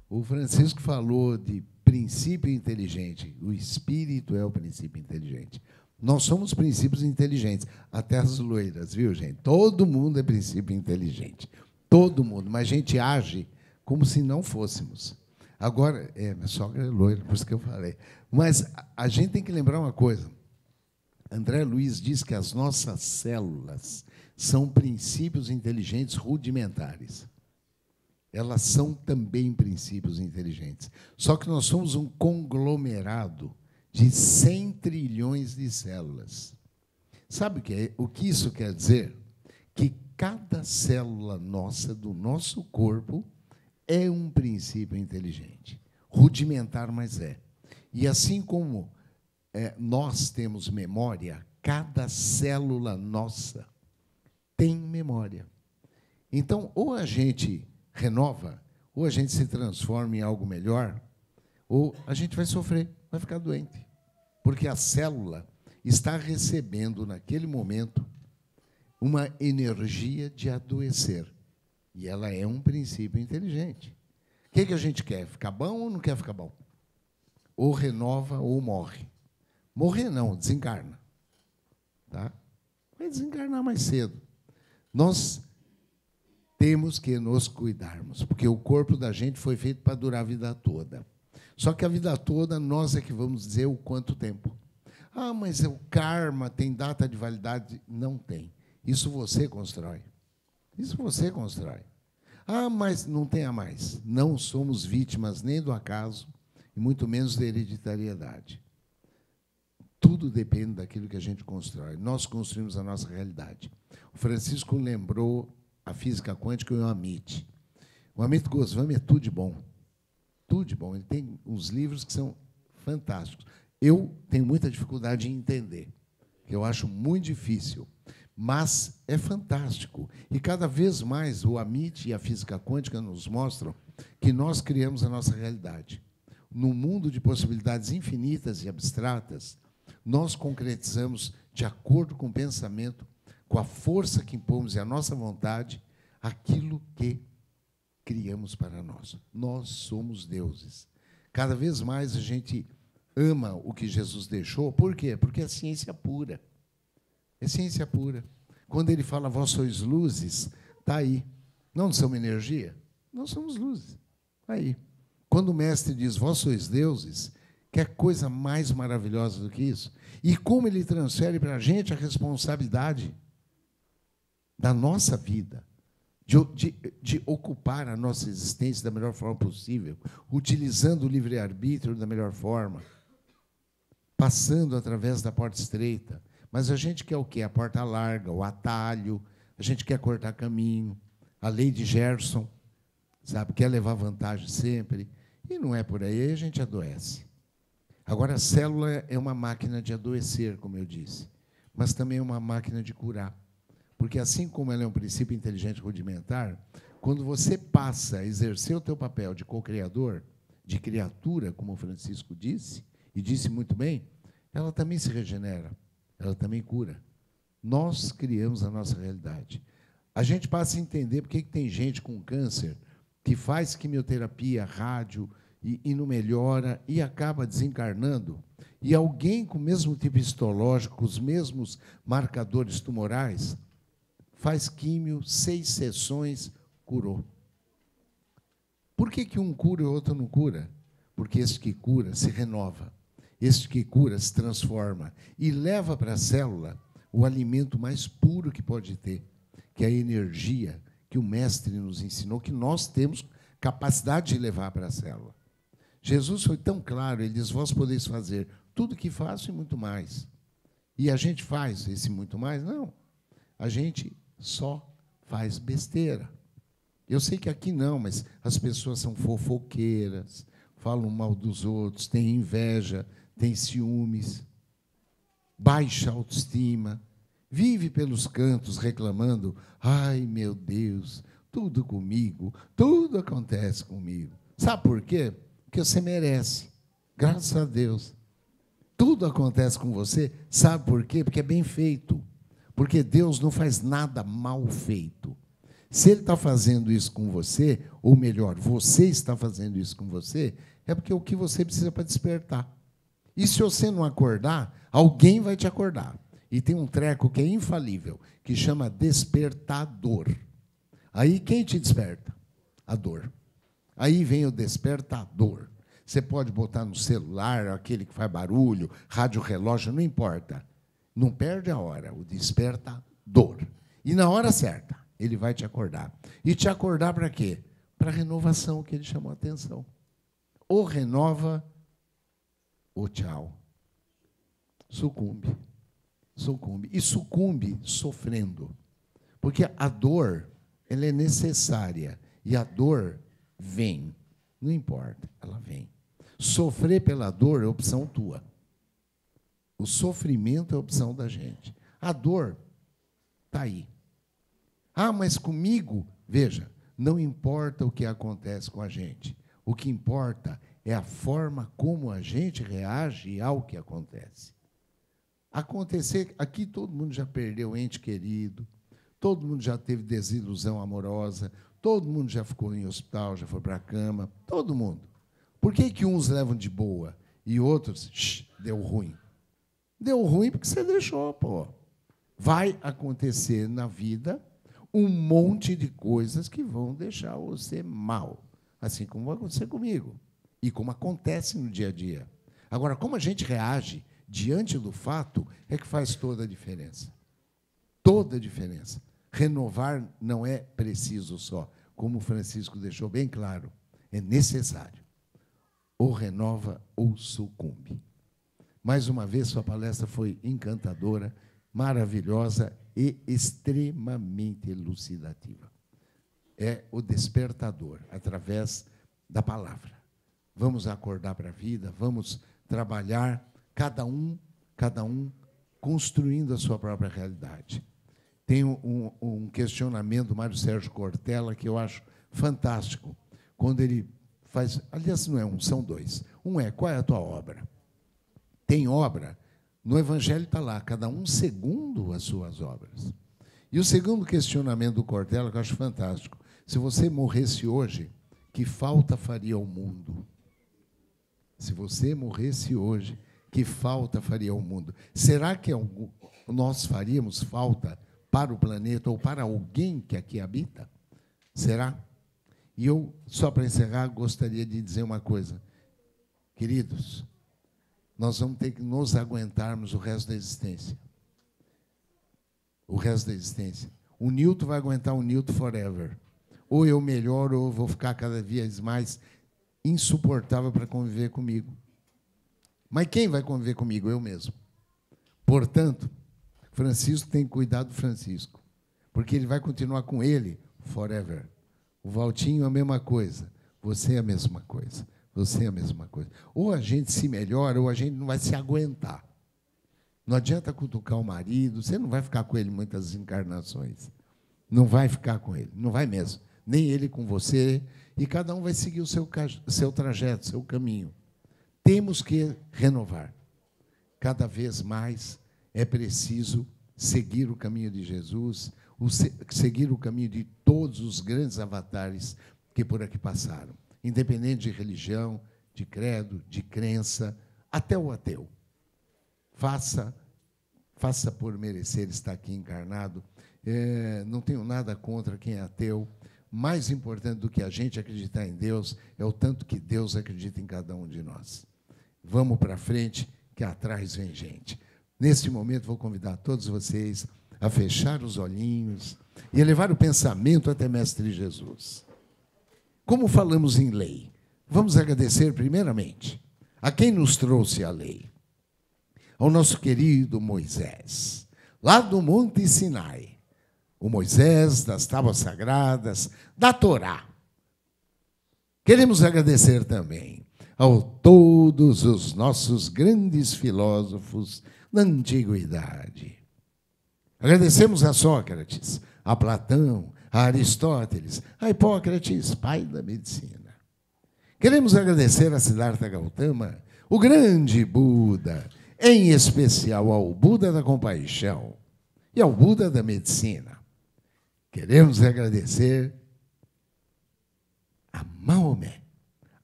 O Francisco falou de princípio inteligente. O espírito é o princípio inteligente. Nós somos princípios inteligentes, até as loiras, viu, gente? Todo mundo é princípio inteligente. Todo mundo, mas a gente age como se não fôssemos. Agora, minha sogra é loira, por isso que eu falei. Mas a gente tem que lembrar uma coisa. André Luiz diz que as nossas células são princípios inteligentes rudimentares. Elas são também princípios inteligentes. Só que nós somos um conglomerado de 100 trilhões de células. Sabe o que isso quer dizer? Que cada célula nossa, do nosso corpo, é um princípio inteligente. Rudimentar, mas é. E assim como nós temos memória, cada célula nossa tem memória. Então, ou a gente renova, ou a gente se transforma em algo melhor, ou a gente vai sofrer, vai ficar doente. Porque a célula está recebendo, naquele momento, uma energia de adoecer. E ela é um princípio inteligente. O que a gente quer? Ficar bom ou não quer ficar bom? Ou renova ou morre. Morrer não, desencarna. Tá? Vai desencarnar mais cedo. Nós temos que nos cuidarmos, porque o corpo da gente foi feito para durar a vida toda. Só que a vida toda, nós é que vamos dizer o quanto tempo. Ah, mas o karma tem data de validade? Não tem. Isso você constrói. Isso você constrói. Ah, mas não tem a mais. Não somos vítimas nem do acaso, e muito menos da hereditariedade. Tudo depende daquilo que a gente constrói. Nós construímos a nossa realidade. O Francisco lembrou a física quântica e o Amit. O Amit Goswami é tudo de bom. Tudo de bom. Ele tem uns livros que são fantásticos. Eu tenho muita dificuldade em entender, que eu acho muito difícil. Mas é fantástico. E cada vez mais o Amit e a física quântica nos mostram que nós criamos a nossa realidade. No mundo de possibilidades infinitas e abstratas, nós concretizamos, de acordo com o pensamento, com a força que impomos e a nossa vontade, aquilo que criamos para nós. Nós somos deuses. Cada vez mais a gente ama o que Jesus deixou. Por quê? Porque é ciência pura. É ciência pura. Quando ele fala, vós sois luzes, está aí. Não somos energia? Nós somos luzes. Aí. Quando o mestre diz, vós sois deuses, quer coisa mais maravilhosa do que isso? E como ele transfere para a gente a responsabilidade da nossa vida, de ocupar a nossa existência da melhor forma possível, utilizando o livre-arbítrio da melhor forma, passando através da porta estreita. Mas a gente quer o quê? A porta larga, o atalho, a gente quer cortar caminho, a lei de Gerson, sabe, quer levar vantagem sempre, e não é por aí a gente adoece. Agora, a célula é uma máquina de adoecer, como eu disse, mas também é uma máquina de curar. Porque, assim como ela é um princípio inteligente rudimentar, quando você passa a exercer o teu papel de co-criador, de criatura, como o Francisco disse, e disse muito bem, ela também se regenera, ela também cura. Nós criamos a nossa realidade. A gente passa a entender por que tem gente com câncer que faz quimioterapia, rádio, e não melhora, e acaba desencarnando, e alguém com o mesmo tipo histológico, com os mesmos marcadores tumorais, faz químio, 6 sessões, curou. Por que um cura e o outro não cura? Porque este que cura se renova, este que cura se transforma, e leva para a célula o alimento mais puro que pode ter, que é a energia que o mestre nos ensinou, que nós temos capacidade de levar para a célula. Jesus foi tão claro, ele diz, vós podeis fazer tudo o que faço e muito mais. E a gente faz esse muito mais? Não. A gente só faz besteira. Eu sei que aqui não, mas as pessoas são fofoqueiras, falam mal dos outros, têm inveja, têm ciúmes, baixa autoestima, vive pelos cantos reclamando, ai, meu Deus, tudo comigo, tudo acontece comigo. Sabe por quê? Porque você merece, graças a Deus. Tudo acontece com você, sabe por quê? Porque é bem feito. Porque Deus não faz nada mal feito. Se Ele está fazendo isso com você, ou melhor, você está fazendo isso com você, é porque é o que você precisa para despertar. E se você não acordar, alguém vai te acordar. E tem um treco que é infalível, que chama despertador. Aí quem te desperta? A dor. Aí vem o despertador. Você pode botar no celular, aquele que faz barulho, rádio, relógio, não importa. Não perde a hora, o despertador. E na hora certa, ele vai te acordar. E te acordar para quê? Para a renovação que ele chamou a atenção. Ou renova, ou tchau. Sucumbe. Sucumbe. E sucumbe sofrendo. Porque a dor, ela é necessária. E a dor vem. Não importa, ela vem. Sofrer pela dor é opção tua. O sofrimento é opção da gente. A dor está aí. Ah, mas comigo, veja, não importa o que acontece com a gente. O que importa é a forma como a gente reage ao que acontece. Acontecer, aqui todo mundo já perdeu ente querido, todo mundo já teve desilusão amorosa, todo mundo já ficou em hospital, já foi para a cama, todo mundo. Por que uns levam de boa e outros, deu ruim? Deu ruim porque você deixou, pô. Vai acontecer na vida um monte de coisas que vão deixar você mal, assim como vai acontecer comigo e como acontece no dia a dia. Agora, como a gente reage diante do fato é que faz toda a diferença. Toda a diferença. Renovar não é preciso só, como o Francisco deixou bem claro, é necessário. Ou renova ou sucumbe. Mais uma vez, sua palestra foi encantadora, maravilhosa e extremamente elucidativa. É o despertador, através da palavra. Vamos acordar para a vida, vamos trabalhar, cada um construindo a sua própria realidade. Tem um questionamento do Mário Sérgio Cortella que eu acho fantástico, quando ele faz... Aliás, não é um, são dois. Um é, qual é a tua obra? Tem obra, no Evangelho está lá, cada um segundo as suas obras. E o segundo questionamento do Cortella, que eu acho fantástico, se você morresse hoje, que falta faria ao mundo? Se você morresse hoje, que falta faria ao mundo? Será que nós faríamos falta para o planeta ou para alguém que aqui habita? Será? E eu, só para encerrar, gostaria de dizer uma coisa. Queridos, nós vamos ter que nos aguentarmos o resto da existência. O resto da existência. O Newton vai aguentar o Newton forever. Ou eu melhoro, ou eu vou ficar cada vez mais insuportável para conviver comigo. Mas quem vai conviver comigo? Eu mesmo. Portanto, Francisco tem que cuidar do Francisco, porque ele vai continuar com ele forever. O Valtinho é a mesma coisa. Você é a mesma coisa. Você é a mesma coisa. Ou a gente se melhora, ou a gente não vai se aguentar. Não adianta cutucar o marido, você não vai ficar com ele muitas encarnações. Não vai ficar com ele, não vai mesmo. Nem ele com você, e cada um vai seguir o seu trajeto, o seu caminho. Temos que renovar. Cada vez mais é preciso seguir o caminho de Jesus, seguir o caminho de todos os grandes avatares que por aqui passaram, independente de religião, de credo, de crença, até o ateu. Faça por merecer estar aqui encarnado. Não tenho nada contra quem é ateu. Mais importante do que a gente acreditar em Deus é o tanto que Deus acredita em cada um de nós. Vamos para frente, que atrás vem gente. Neste momento, vou convidar todos vocês a fechar os olhinhos e a levar o pensamento até Mestre Jesus. Como falamos em lei, vamos agradecer primeiramente a quem nos trouxe a lei, ao nosso querido Moisés, lá do Monte Sinai, o Moisés das tábuas sagradas, da Torá. Queremos agradecer também a todos os nossos grandes filósofos da antiguidade. Agradecemos a Sócrates, a Platão, a Aristóteles, a Hipócrates, pai da medicina. Queremos agradecer a Siddhartha Gautama, o grande Buda, em especial ao Buda da compaixão e ao Buda da medicina. Queremos agradecer a Maomé,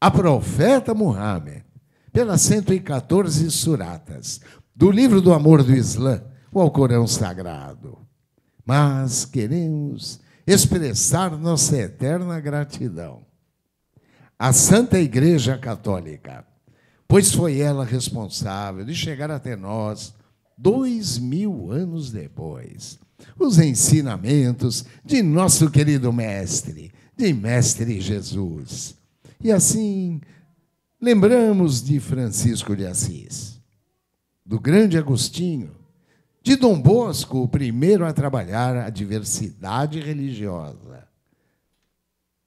a profeta Muhammad, pelas 114 suratas do livro do amor do Islã, o Alcorão Sagrado. Mas queremos expressar nossa eterna gratidão à Santa Igreja Católica, pois foi ela responsável de chegar até nós 2000 anos depois os ensinamentos de nosso querido mestre, de Mestre Jesus. E assim, lembramos de Francisco de Assis, do grande Agostinho, de Dom Bosco, o primeiro a trabalhar a diversidade religiosa,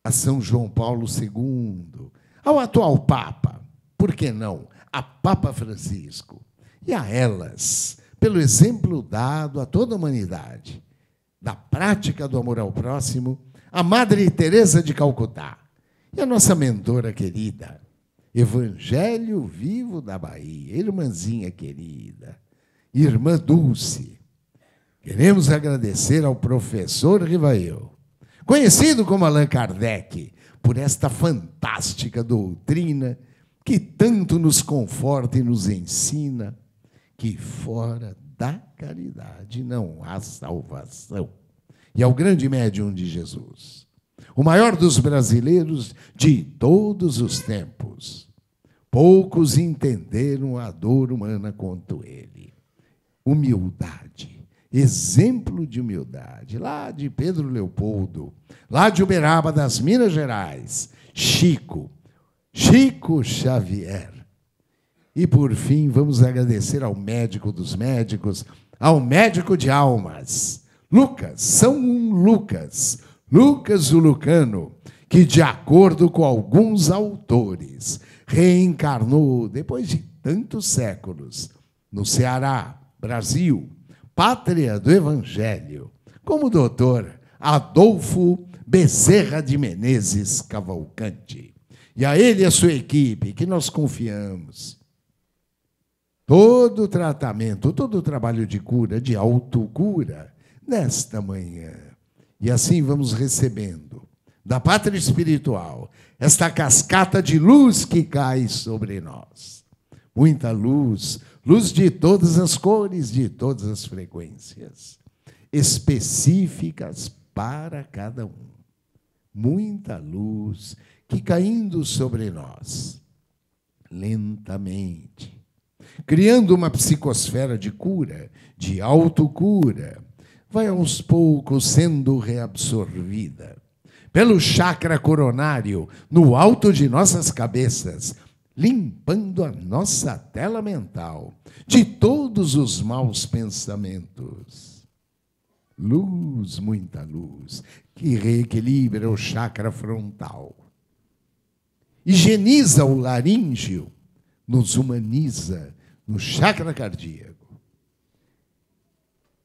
a São João Paulo II, ao atual Papa, por que não, a Papa Francisco, e a elas, pelo exemplo dado a toda a humanidade, da prática do amor ao próximo, a Madre Teresa de Calcutá, e a nossa mentora querida, Evangelho Vivo da Bahia, irmãzinha querida, Irmã Dulce. Queremos agradecer ao professor Rivail, conhecido como Allan Kardec, por esta fantástica doutrina que tanto nos conforta e nos ensina que fora da caridade não há salvação. E ao grande médium de Jesus, o maior dos brasileiros de todos os tempos. Poucos entenderam a dor humana quanto ele. Humildade, exemplo de humildade, lá de Pedro Leopoldo, lá de Uberaba, das Minas Gerais, Chico Xavier. E, por fim, vamos agradecer ao médico dos médicos, ao médico de almas, São Lucas o Lucano, que, de acordo com alguns autores, reencarnou, depois de tantos séculos, no Ceará, Brasil, pátria do Evangelho, como o doutor Adolfo Bezerra de Menezes Cavalcante. E a ele e a sua equipe, que nós confiamos, todo o tratamento, todo o trabalho de cura, de autocura, nesta manhã. E assim vamos recebendo, da pátria espiritual, esta cascata de luz que cai sobre nós. Muita luz, luz de todas as cores, de todas as frequências, específicas para cada um. muita luz que caindo sobre nós, lentamente, criando uma psicosfera de cura, de autocura, vai aos poucos sendo reabsorvida pelo chakra coronário no alto de nossas cabeças, limpando a nossa tela mental de todos os maus pensamentos. Luz, muita luz, que reequilibra o chakra frontal. Higieniza o laríngeo, nos humaniza no chakra cardíaco.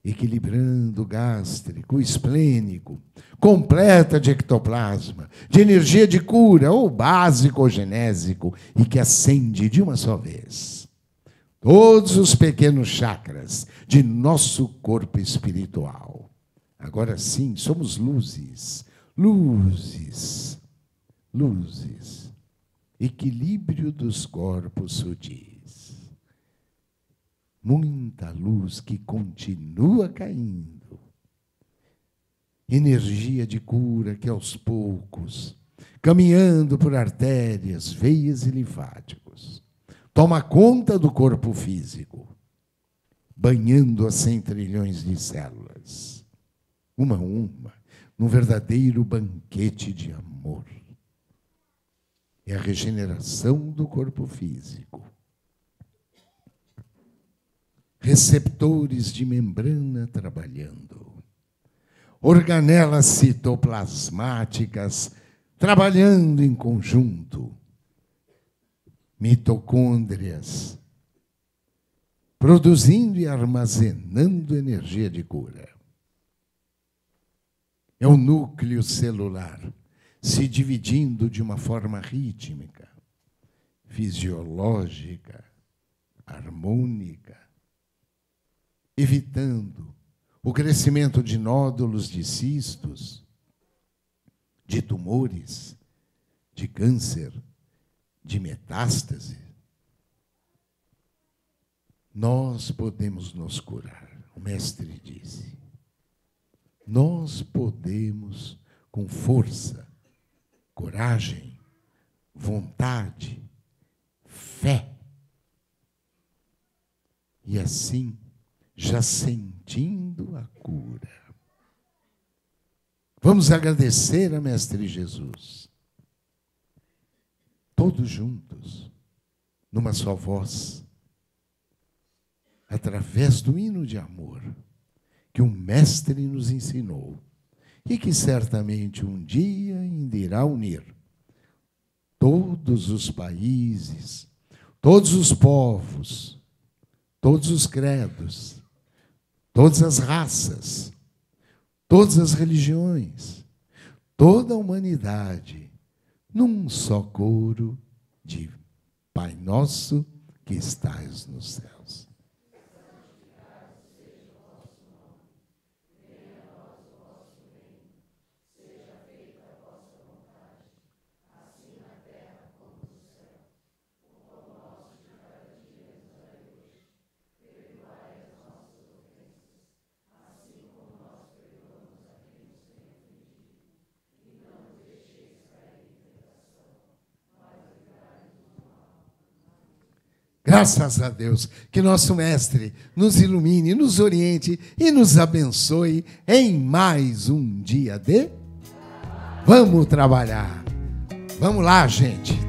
Equilibrando o gástrico, o esplênico, completa de ectoplasma, de energia de cura ou básico ou genésico e que acende de uma só vez todos os pequenos chakras de nosso corpo espiritual. Agora sim, somos luzes, luzes, luzes. Equilíbrio dos corpos sutis. Muita luz que continua caindo. Energia de cura que aos poucos, caminhando por artérias, veias e linfáticos, toma conta do corpo físico, banhando as 100 trilhões de células, uma a uma, num verdadeiro banquete de amor. É a regeneração do corpo físico. Receptores de membrana trabalhando. Organelas citoplasmáticas trabalhando em conjunto. Mitocôndrias produzindo e armazenando energia de cura. É o núcleo celular se dividindo de uma forma rítmica, fisiológica, harmônica, evitando o crescimento de nódulos, de cistos, de tumores, de câncer, de metástase. Nós podemos nos curar, o mestre disse. Nós podemos, com força, coragem, vontade, fé. E assim, já sentindo a cura. Vamos agradecer a Mestre Jesus. Todos juntos, numa só voz, através do hino de amor que o Mestre nos ensinou e que certamente um dia ainda irá unir todos os países, todos os povos, todos os credos, todas as raças, todas as religiões, toda a humanidade, num só coro de Pai Nosso que estás nos céus. Graças a Deus, que nosso Mestre nos ilumine, nos oriente e nos abençoe em mais um dia de... Vamos trabalhar. Vamos lá, gente.